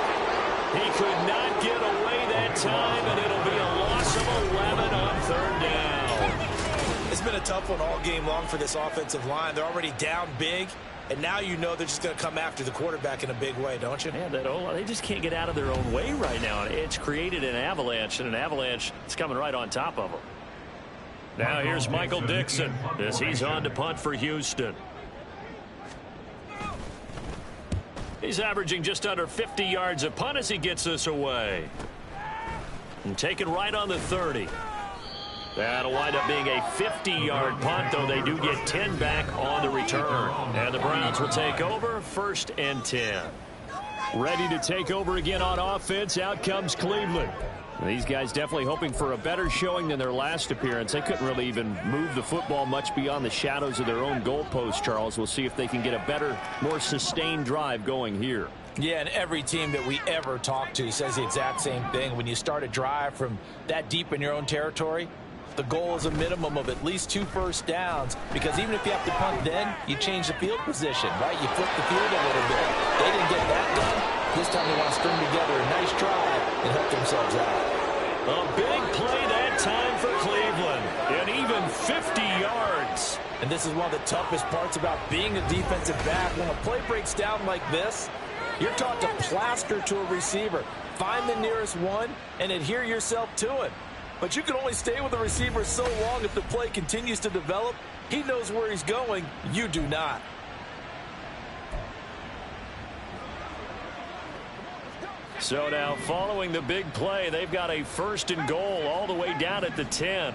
He could not get away that time, and it'll be a loss of 11 on 3rd down. It's been a tough one all game long for this offensive line. They're already down big. And now you know they're just going to come after the quarterback in a big way, don't you? Yeah, they just can't get out of their own way right now. It's created an avalanche, and an avalanche is coming right on top of them. Now here's Michael Dixon as he's on to punt for Houston. He's averaging just under 50 yards a punt as he gets this away. And taken right on the 30. That'll wind up being a 50-yard punt, though they do get 10 back on the return. And the Browns will take over 1st and 10. Ready to take over again on offense. Out comes Cleveland. These guys definitely hoping for a better showing than their last appearance. They couldn't really even move the football much beyond the shadows of their own goalpost, Charles. We'll see if they can get a better, more sustained drive going here. Yeah, and every team that we ever talk to says the exact same thing. When you start a drive from that deep in your own territory, the goal is a minimum of at least 2 first downs, because even if you have to punt then, you change the field position, right? You flip the field a little bit. They didn't get that done. This time they want to string together a nice drive and help themselves out. A big play that time for Cleveland. And even even 50 yards. And this is one of the toughest parts about being a defensive back. When a play breaks down like this, you're taught to plaster to a receiver. Find the nearest one and adhere yourself to him. But you can only stay with the receiver so long if the play continues to develop. He knows where he's going. You do not. So now, following the big play, they've got a 1st and goal all the way down at the 10.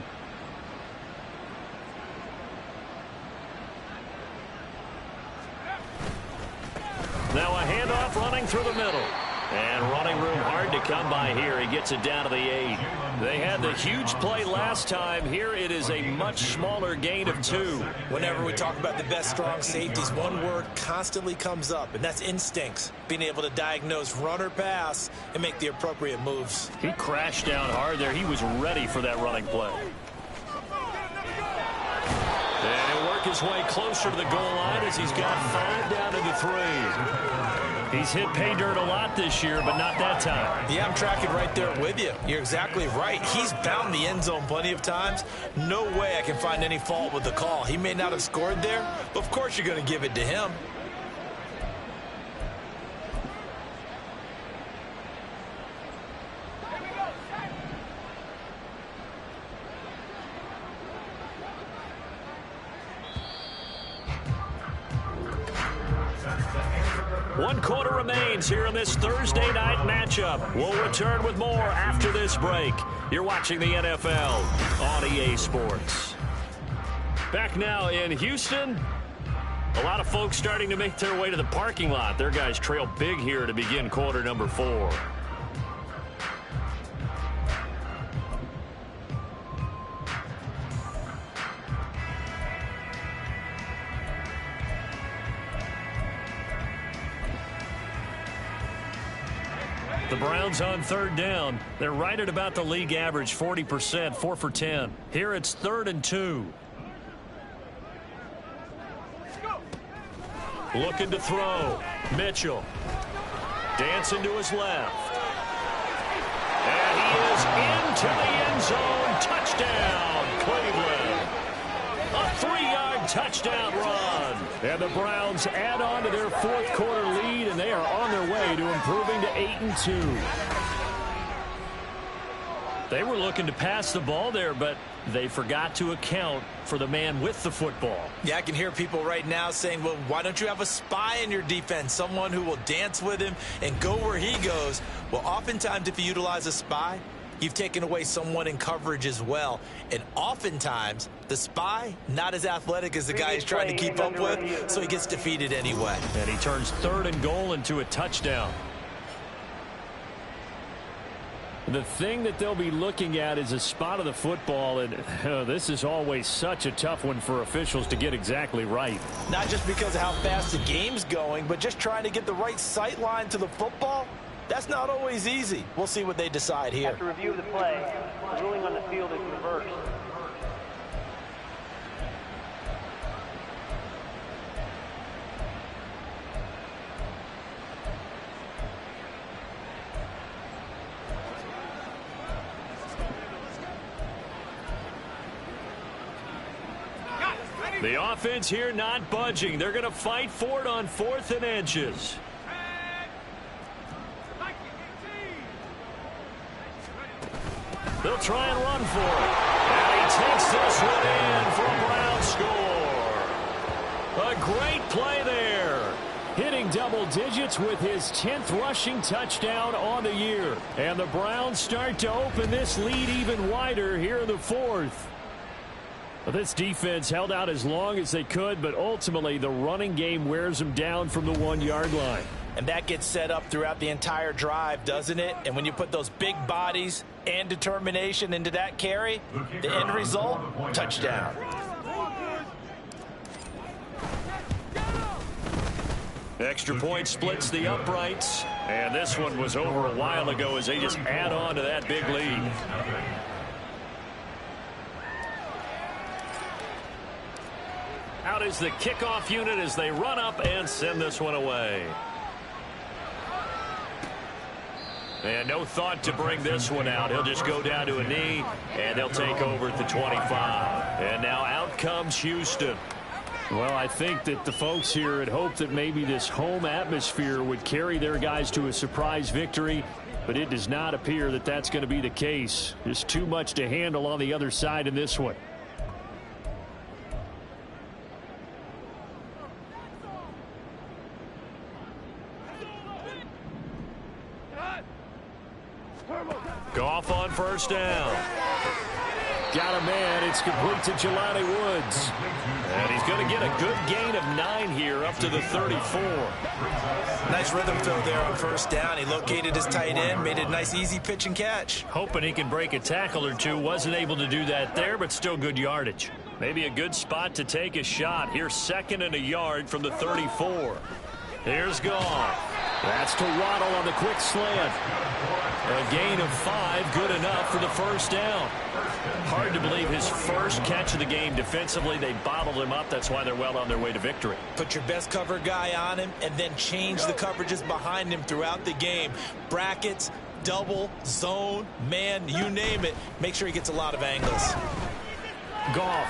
Now a handoff running through the middle. And running room hard to come by here. He gets it down to the 8. They had the huge play last time. Here it is a much smaller gain of 2. Whenever we talk about the best strong safeties, one word constantly comes up, and that's instincts. Being able to diagnose run or pass and make the appropriate moves. He crashed down hard there. He was ready for that running play. And he'll work his way closer to the goal line as he's got 5 down to the 3. He's hit pay dirt a lot this year, but not that time. Yeah, I'm tracking right there with you. You're exactly right. He's found the end zone plenty of times. No way I can find any fault with the call. He may not have scored there, but of course you're going to give it to him. One quarter remains here in this Thursday night matchup. We'll return with more after this break. You're watching the NFL on EA Sports. Back now in Houston. A lot of folks starting to make their way to the parking lot. Their guys trail big here to begin quarter number 4. The Browns on 3rd down. They're right at about the league average, 40%, 4 for 10. Here it's 3rd and 2. Looking to throw. Mitchell. Dancing to his left. And he is into the end zone. Touchdown, Cleveland. A 3-yard touchdown run. And the Browns add on to their 4th quarter lead, and they are on their way to improving to 8-2. They were looking to pass the ball there, but they forgot to account for the man with the football. Yeah, I can hear people right now saying, well, why don't you have a spy in your defense, someone who will dance with him and go where he goes? Well, oftentimes if you utilize a spy, you've taken away someone in coverage as well. And oftentimes, the spy, not as athletic as the guy he's trying to keep up with, so he gets defeated anyway. And he turns 3rd and goal into a touchdown. The thing that they'll be looking at is a spot of the football, and this is always such a tough one for officials to get exactly right. Not just because of how fast the game's going, but just trying to get the right sight line to the football. That's not always easy. We'll see what they decide here. After review of the play, the ruling on the field is reversed. The offense here not budging. They're going to fight for it on 4th and inches. They'll try and run for it. And he takes this one in for a Brown score. A great play there. Hitting double digits with his 10th rushing touchdown on the year. And the Browns start to open this lead even wider here in the 4th. Well, this defense held out as long as they could, but ultimately the running game wears them down from the 1-yard line. And that gets set up throughout the entire drive, doesn't it? And when you put those big bodies and determination into that carry, the end result, touchdown. Extra point splits the uprights. And this one was over a while ago as they just add on to that big lead. Out is the kickoff unit as they run up and send this one away. And no thought to bring this one out. He'll just go down to a knee, and they'll take over at the 25. And now out comes Houston. Well, I think that the folks here had hoped that maybe this home atmosphere would carry their guys to a surprise victory, but it does not appear that that's going to be the case. Just too much to handle on the other side in this one. Goff on first down. Got a man. It's complete to Jelani Woods. And he's going to get a good gain of 9 here up to the 34. Nice rhythm fill there on first down. He located his tight end, made it a nice easy pitch and catch. Hoping he can break a tackle or two. Wasn't able to do that there, but still good yardage. Maybe a good spot to take a shot. Here's 2nd and a yard from the 34. Here's Goff. That's to Waddle on the quick slant. A gain of 5, good enough for the first down. Hard to believe his first catch of the game defensively. They bottled him up. That's why they're well on their way to victory. Put your best cover guy on him and then change the coverages behind him throughout the game. Brackets, double, zone, man, you name it. Make sure he gets a lot of angles. Goff.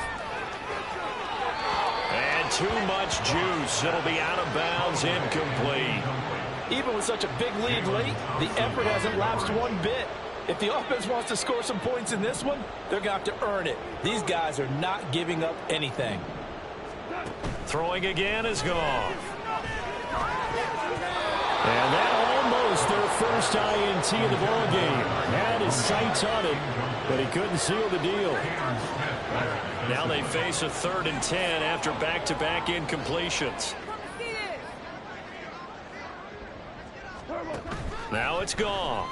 And too much juice. It'll be out of bounds, incomplete. Even with such a big lead late, the effort hasn't lapsed one bit. If the offense wants to score some points in this one, they're going to have to earn it. These guys are not giving up anything. Throwing again is Goff. And that almost their first INT of the ball game. Had his sights on it, but he couldn't seal the deal. Now they face a 3rd and 10 after back-to-back incompletions. Now it's Goff.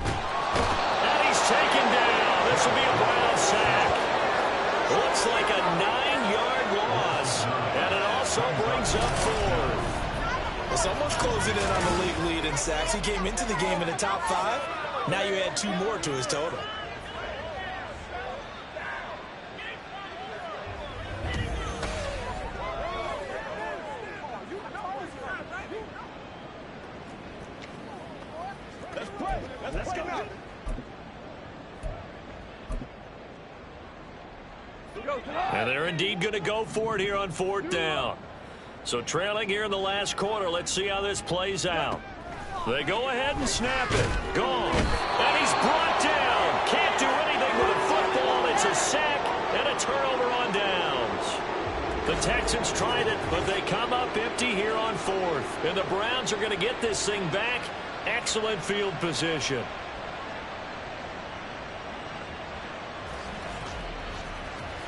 And he's taken down. This will be a Brown sack. Looks like a 9-yard loss. And it also brings up 4th. Well, someone's closing in on the league lead in sacks. He came into the game in the top 5. Now you add 2 more to his total. And they're indeed going to go for it here on 4th down. So trailing here in the last quarter. Let's see how this plays out. They go ahead and snap it. Gone. And he's brought down. Can't do anything with a football. It's a sack and a turnover on downs. The Texans tried it, but they come up empty here on 4th. And the Browns are going to get this thing back. Excellent field position.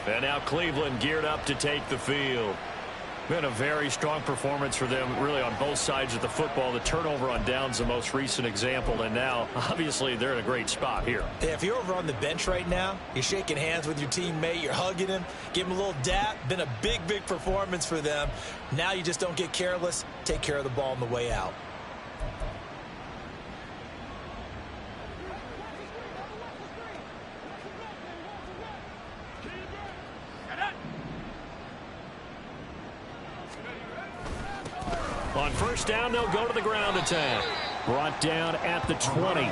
And now Cleveland geared up to take the field. Been a very strong performance for them, really, on both sides of the football. The turnover on downs, the most recent example, and now, obviously, they're in a great spot here. Yeah, if you're over on the bench right now, you're shaking hands with your teammate, you're hugging him, give him a little dap. Been a big, big performance for them. Now you just don't get careless. Take care of the ball on the way out. On first down, they'll go to the ground attack. Brought down at the 20.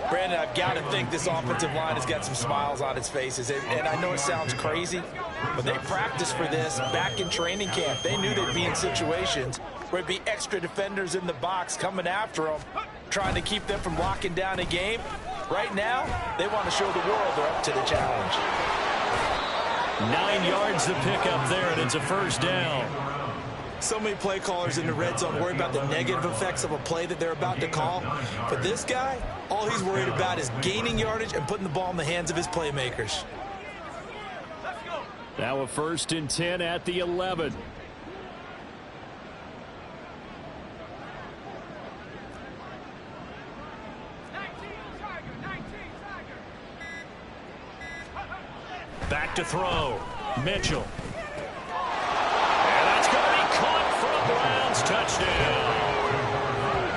Brandon, I've got to think this offensive line has got some smiles on its faces. And I know it sounds crazy, but they practiced for this back in training camp. They knew they'd be in situations where it'd be extra defenders in the box coming after them, trying to keep them from locking down a game. Right now, they want to show the world they're up to the challenge. 9 yards to pick up there, and it's a first down. So many play callers in the red zone worry about the negative effects of a play that they're about to call. But this guy, all he's worried about is gaining yardage and putting the ball in the hands of his playmakers. Now a 1st and 10 at the 11. Back to throw. Mitchell. And that's going to be caught for a Browns touchdown.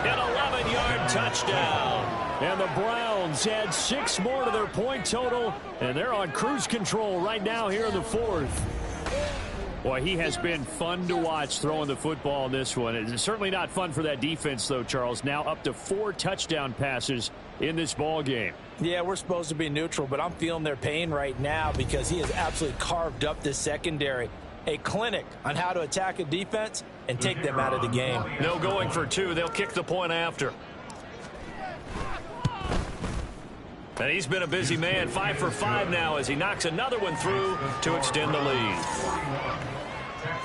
An 11-yard touchdown. And the Browns add 6 more to their point total, and they're on cruise control right now here in the 4th. Boy, he has been fun to watch throwing the football in this one. It's certainly not fun for that defense, though, Charles. Now up to 4 touchdown passes in this ball game. Yeah, we're supposed to be neutral, but I'm feeling their pain right now because he has absolutely carved up this secondary. A clinic on how to attack a defense and take them out of the game. No going for 2. They'll kick the point after. And he's been a busy man. 5 for 5 now as he knocks another one through to extend the lead.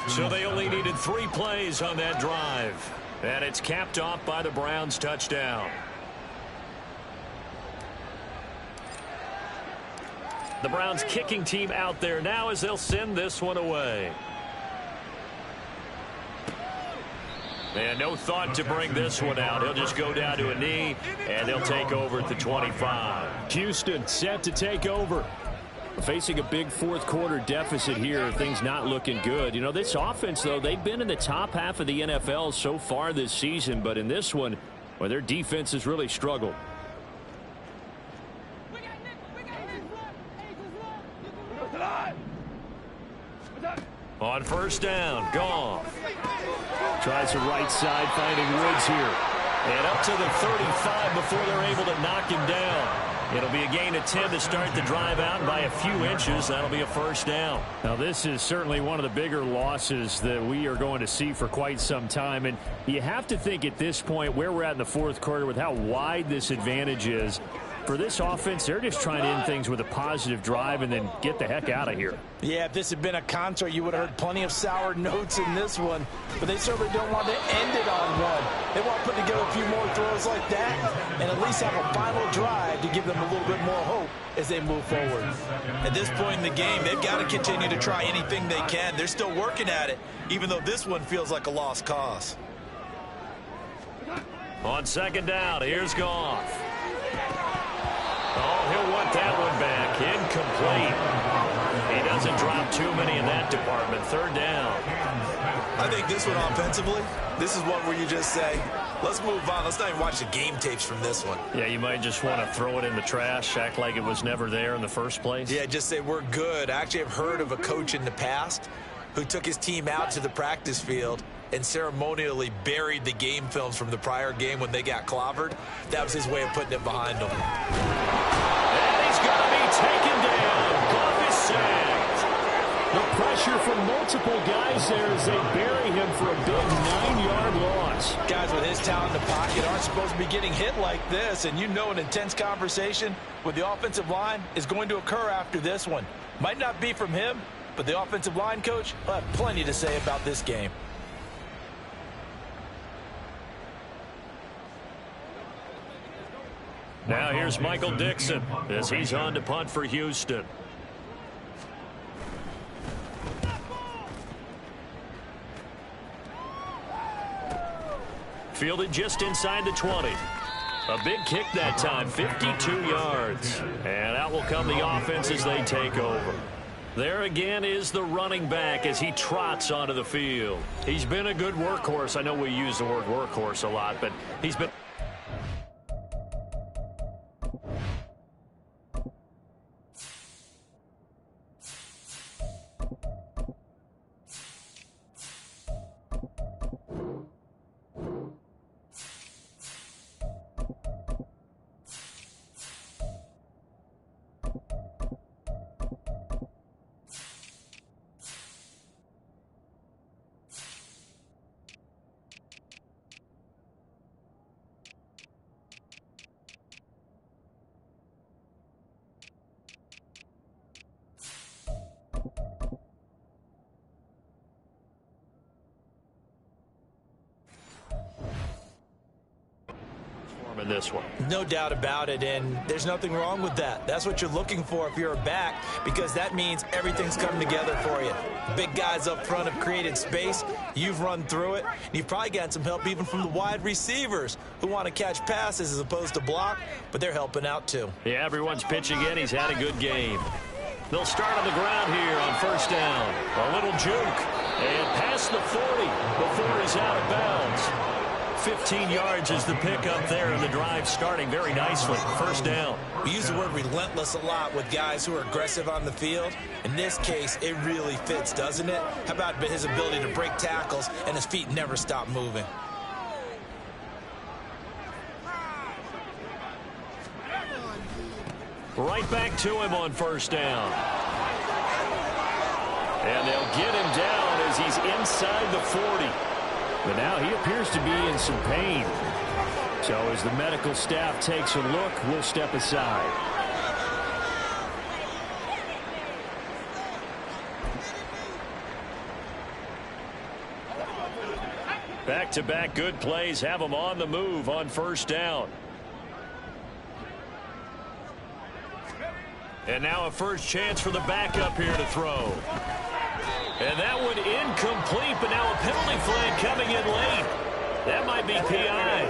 So they only needed 3 plays on that drive. And it's capped off by the Browns' touchdown. The Browns kicking team out there now as they'll send this one away. And no thought to bring this one out. He'll just go down to a knee, and they'll take over at the 25. Houston set to take over. Facing a big fourth quarter deficit here. Things not looking good. You know, this offense, though, they've been in the top half of the NFL so far this season. But in this one, well, their defense has really struggled. On first down, Goff. Tries the right side, finding Woods here. And up to the 35 before they're able to knock him down. It'll be a gain of 10 to start the drive out by a few inches. That'll be a first down. Now, this is certainly one of the bigger losses that we are going to see for quite some time. And you have to think at this point where we're at in the fourth quarter with how wide this advantage is. For this offense, they're just trying to end things with a positive drive and then get the heck out of here. Yeah, if this had been a concert, you would have heard plenty of sour notes in this one. But they certainly don't want to end it on one. They want to put together a few more throws like that and at least have a final drive to give them a little bit more hope as they move forward. At this point in the game, they've got to continue to try anything they can. They're still working at it, even though this one feels like a lost cause. On second down, here's Goff. Oh, he'll want that one back. Incomplete. He doesn't drop too many in that department. Third down. I think this one offensively, this is one where you just say, let's move on. Let's not even watch the game tapes from this one. Yeah, you might just want to throw it in the trash, act like it was never there in the first place. Yeah, just say we're good. I actually have heard of a coach in the past who took his team out to the practice field and ceremonially buried the game films from the prior game when they got clobbered. That was his way of putting it behind them. And he's going to be taken down. Goff is sacked. The pressure from multiple guys there as they bury him for a big 9-yard loss. Guys with his talent in the pocket aren't supposed to be getting hit like this, and you know an intense conversation with the offensive line is going to occur after this one. Might not be from him, but the offensive line coach will have plenty to say about this game. Now here's Michael Dixon as he's on to punt for Houston. Fielded just inside the 20. A big kick that time, 52 yards. And out will come the offense as they take over. There again is the running back as he trots onto the field. He's been a good workhorse. I know we use the word workhorse a lot, but he's been... in this one. No doubt about it, and there's nothing wrong with that. That's what you're looking for if you're a back, because that means everything's coming together for you. Big guys up front have created space. You've run through it. And you've probably gotten some help even from the wide receivers who want to catch passes as opposed to block, but they're helping out too. Yeah, everyone's pitching in. He's had a good game. They'll start on the ground here on first down. A little juke. And past the 40 before he's out of bounds. 15 yards is the pickup there, and the drive starting very nicely. First down. We use the word relentless a lot with guys who are aggressive on the field. In this case, it really fits, doesn't it? How about his ability to break tackles and his feet never stop moving? Right back to him on first down. And they'll get him down as he's inside the 40. But now he appears to be in some pain. So as the medical staff takes a look, we'll step aside. Back-to-back good plays have him on the move on first down. And now a first chance for the backup here to throw. And that one incomplete, but now a penalty flag coming in late. That might be PI.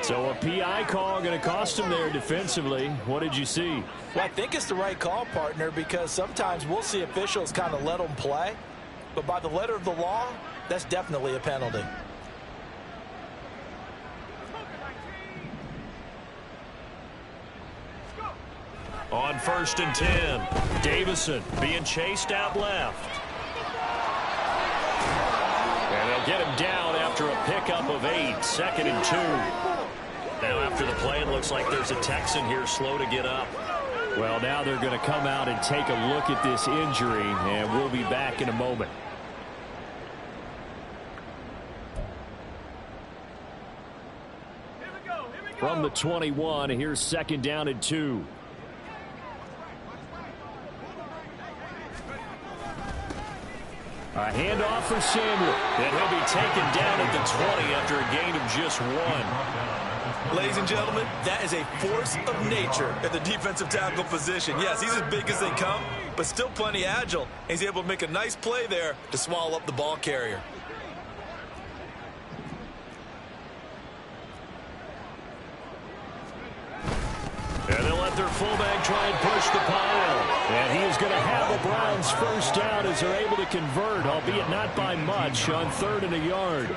So a PI call going to cost him there defensively. What did you see? Well, I think it's the right call, partner, because sometimes we'll see officials kind of let them play. But by the letter of the law, that's definitely a penalty. On first and 10, Davison being chased out left. And they'll get him down after a pickup of 8, 2nd and 2. Now after the play, it looks like there's a Texan here slow to get up. Well, now they're going to come out and take a look at this injury, and we'll be back in a moment. From the 21, here's 2nd down and 2. A handoff for Samuel. And he'll be taken down at the 20 after a gain of just 1. Ladies and gentlemen, that is a force of nature at the defensive tackle position. Yes, he's as big as they come, but still plenty agile. He's able to make a nice play there to swallow up the ball carrier. And they'll let their fullback try and push the pile. And he is going to have the Browns first down as they're able to convert, albeit not by much, on 3rd and a yard.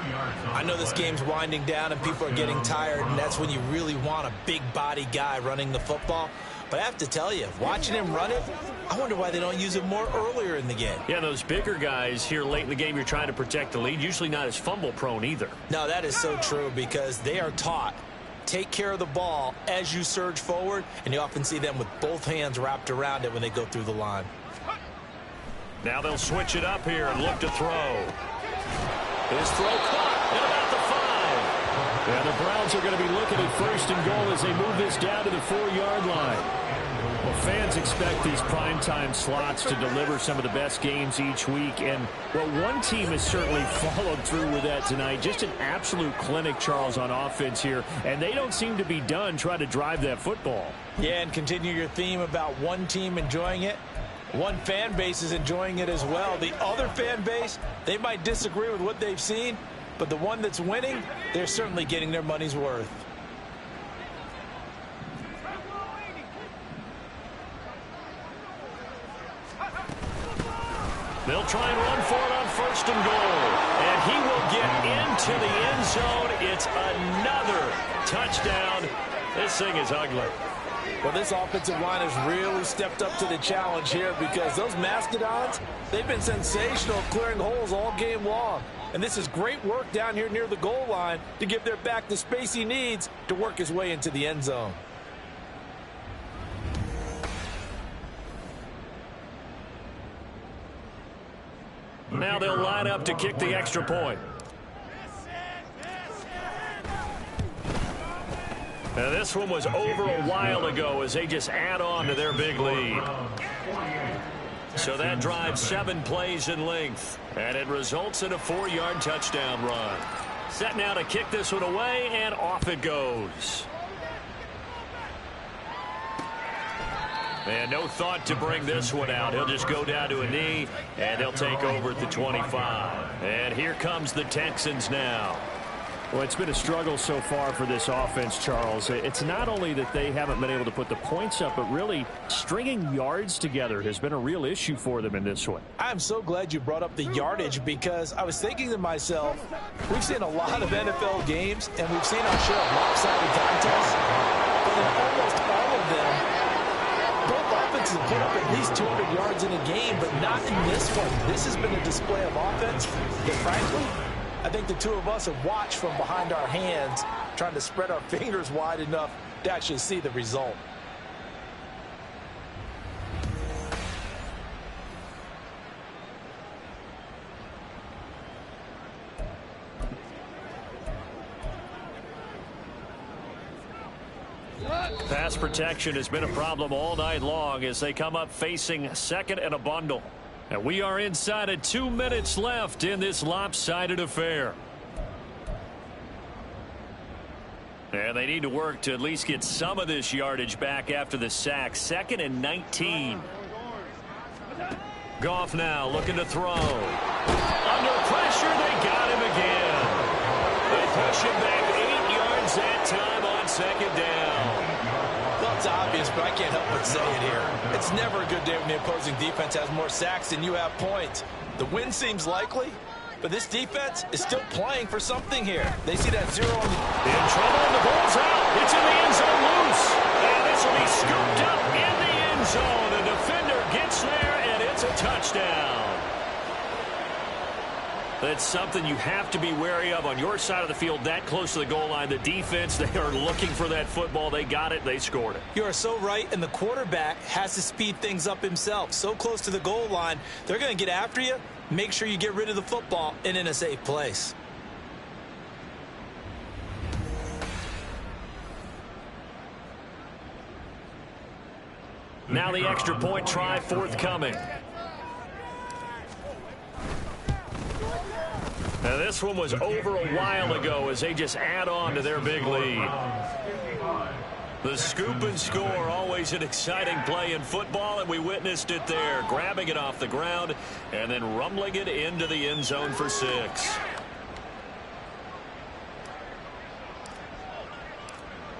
I know this game's winding down and people are getting tired, and that's when you really want a big body guy running the football. But I have to tell you, watching him run it, I wonder why they don't use it more earlier in the game. Yeah, those bigger guys here late in the game, you're trying to protect the lead, usually not as fumble prone either. No, that is so true because they are taught. Take care of the ball as you surge forward, and you often see them with both hands wrapped around it when they go through the line. Now they'll switch it up here and look to throw. His throw caught at about the 5. And the Browns are going to be looking at 1st and goal as they move this down to the 4-yard line. Well, fans expect these primetime slots to deliver some of the best games each week. And, well, one team has certainly followed through with that tonight. Just an absolute clinic, Charles, on offense here. And they don't seem to be done trying to drive that football. Yeah, and continue your theme about one team enjoying it. One fan base is enjoying it as well. The other fan base, they might disagree with what they've seen, but the one that's winning, they're certainly getting their money's worth. They'll try and run for it on 1st and goal. And he will get into the end zone. It's another touchdown. This thing is ugly. Well, this offensive line has really stepped up to the challenge here because those Mastodons, they've been sensational clearing holes all game long. And this is great work down here near the goal line to give their back the space he needs to work his way into the end zone. Now they'll line up to kick the extra point. Now this one was over a while ago as they just add on to their big lead. So that drives 7 plays in length, and it results in a 4-yard touchdown run. Set now to kick this one away, and off it goes. And no thought to bring this one out. He'll just go down to a knee, and they'll take over at the 25. And here comes the Texans now. Well, it's been a struggle so far for this offense, Charles. It's not only that they haven't been able to put the points up, but really stringing yards together has been a real issue for them in this one. I'm so glad you brought up the yardage because I was thinking to myself, we've seen a lot of NFL games and we've seen our share of lopsided contests, but in almost all of them, both offenses have put up at least 200 yards in a game, but not in this one. This has been a display of offense that, frankly, I think the two of us have watched from behind our hands, trying to spread our fingers wide enough to actually see the result. Pass protection has been a problem all night long as they come up facing second and a bundle. And we are inside of 2 minutes left in this lopsided affair. And they need to work to at least get some of this yardage back after the sack. 2nd and 19. Goff now looking to throw. Under pressure, they got him again. They push him back 8 yards that time on 2nd down. Well, it's obvious, but I can't help but say it here. It's never a good day when the opposing defense has more sacks than you have points. The win seems likely, but this defense is still playing for something here. They see that zero on the... In trouble, and the ball's out. It's in the end zone loose. And this will be scooped up in the end zone. The defender gets there, and it's a touchdown. That's something you have to be wary of on your side of the field, that close to the goal line. The defense, they are looking for that football. They got it. They scored it. You are so right, and the quarterback has to speed things up himself. So close to the goal line, they're going to get after you. Make sure you get rid of the football and in a safe place. Now the extra point try forthcoming. Now this one was over a while ago as they just add on to their big lead. The scoop and score, always an exciting play in football, and we witnessed it there, grabbing it off the ground and then rumbling it into the end zone for 6.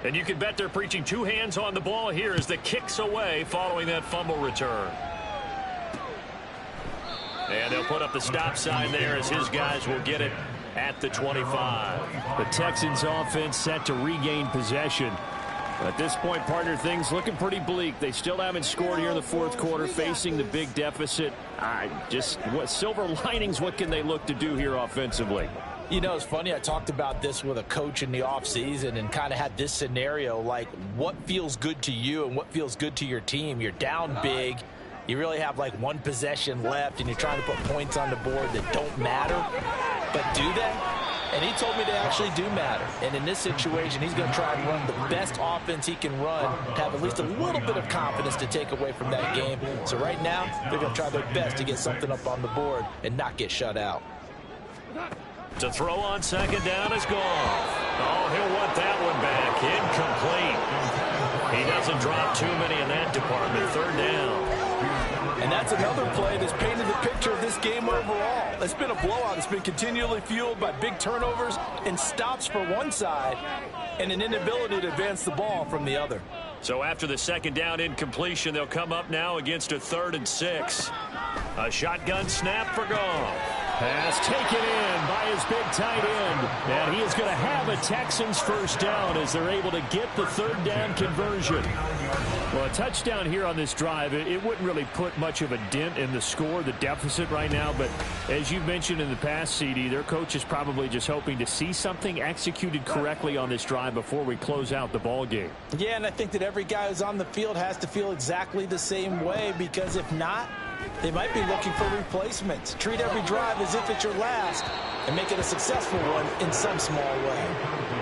And you can bet they're preaching 2 hands on the ball here as the kick's away following that fumble return. And they'll put up the stop sign there as his guys will get it at the 25. The Texans offense set to regain possession. At this point, partner, things looking pretty bleak. They still haven't scored here in the 4th quarter, facing the big deficit. What silver linings, what can they look to do here offensively? You know, it's funny, I talked about this with a coach in the offseason and kind of had this scenario, like what feels good to you and what feels good to your team. You're down big. You really have like 1 possession left, and you're trying to put points on the board that don't matter. But do they? And he told me they actually do matter. And in this situation, he's going to try and run the best offense he can run, have at least a little bit of confidence to take away from that game. So right now, they're going to try their best to get something up on the board and not get shut out. To throw on 2nd down is Goff. Oh, he'll want that one back. Incomplete. He doesn't drop too many in that department. 3rd down. And that's another play that's painted the picture of this game overall. It's been a blowout. It's been continually fueled by big turnovers and stops for one side and an inability to advance the ball from the other. So after the 2nd down incompletion, they'll come up now against a 3rd and 6. A shotgun snap for Goff. Pass taken in by his big tight end. And he is going to have a Texans 1st down as they're able to get the 3rd down conversion. Well, a touchdown here on this drive, it wouldn't really put much of a dent in the score, the deficit right now. But as you've mentioned in the past, CD, their coach is probably just hoping to see something executed correctly on this drive before we close out the ball game. Yeah, and I think that every guy who's on the field has to feel exactly the same way, because if not, they might be looking for replacements. Treat every drive as if it's your last and make it a successful one in some small way.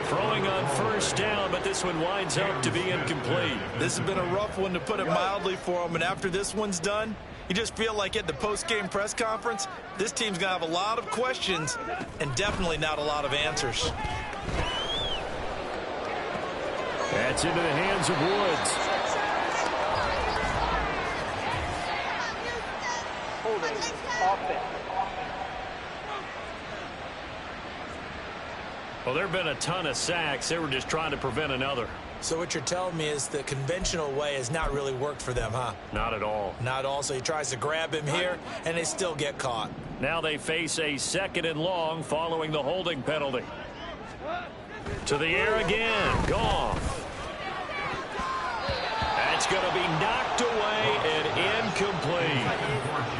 Throwing on 1st down, but this one winds up to be incomplete. This has been a rough one, to put it mildly, for them. And after this one's done, you just feel like at the post-game press conference, this team's going to have a lot of questions and definitely not a lot of answers. That's into the hands of Woods. Well, there have been a ton of sacks. They were just trying to prevent another. So what you're telling me is the conventional way has not really worked for them, huh? Not at all. Not all. So he tries to grab him here, and they still get caught. Now they face a 2nd and long following the holding penalty. To the air again. Goff. That's going to be knocked away and incomplete.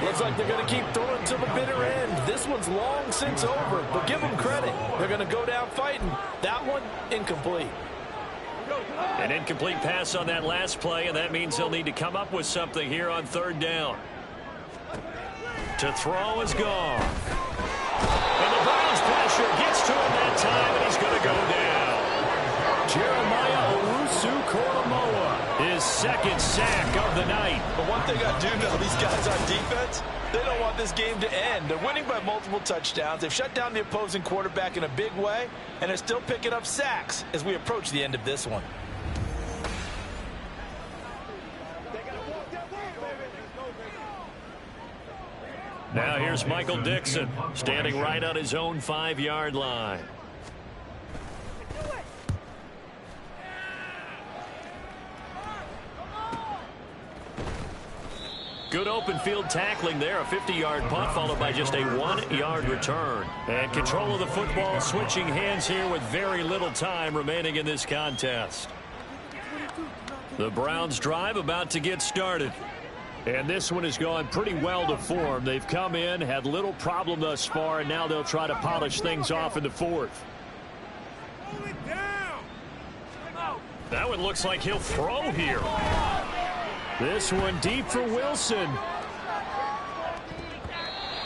Looks like they're going to keep throwing to the bitter end. This one's long since over, but give them credit. They're going to go down fighting. That one, incomplete. An incomplete pass on that last play, and that means he'll need to come up with something here on 3rd down. To throw is gone. And the Browns pressure gets to him that time, and he's going to go down. Jeremiah Owusu-Koramoah, his 2nd sack of the night. But one thing I do know, these guys on defense, they don't want this game to end. They're winning by multiple touchdowns. They've shut down the opposing quarterback in a big way, and they're still picking up sacks as we approach the end of this one. Now here's Michael Dixon, standing right on his own 5-yard line. Good open field tackling there. A 50-yard punt followed by just a 1-yard return. And control of the football switching hands here with very little time remaining in this contest. The Browns drive about to get started. And this one has gone pretty well to form. They've come in, had little problem thus far, and now they'll try to polish things off in the 4th. That one looks like he'll throw here. This one deep for Wilson.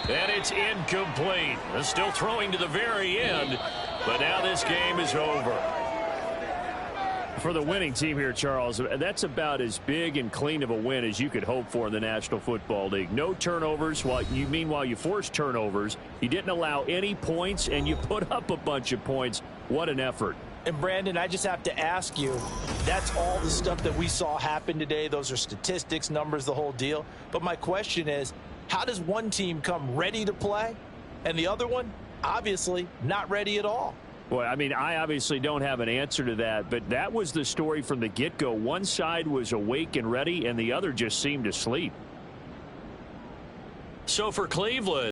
And it's incomplete. They're still throwing to the very end, but now this game is over. For the winning team here, Charles, that's about as big and clean of a win as you could hope for in the National Football League. No turnovers. Meanwhile, you forced turnovers. You didn't allow any points, and you put up a bunch of points. What an effort. And, Brandon, I just have to ask you, that's all the stuff that we saw happen today. Those are statistics, numbers, the whole deal. But my question is, how does one team come ready to play, and the other one, obviously, not ready at all? Well, I mean, I obviously don't have an answer to that, but that was the story from the get-go. One side was awake and ready, and the other just seemed asleep. So for Cleveland,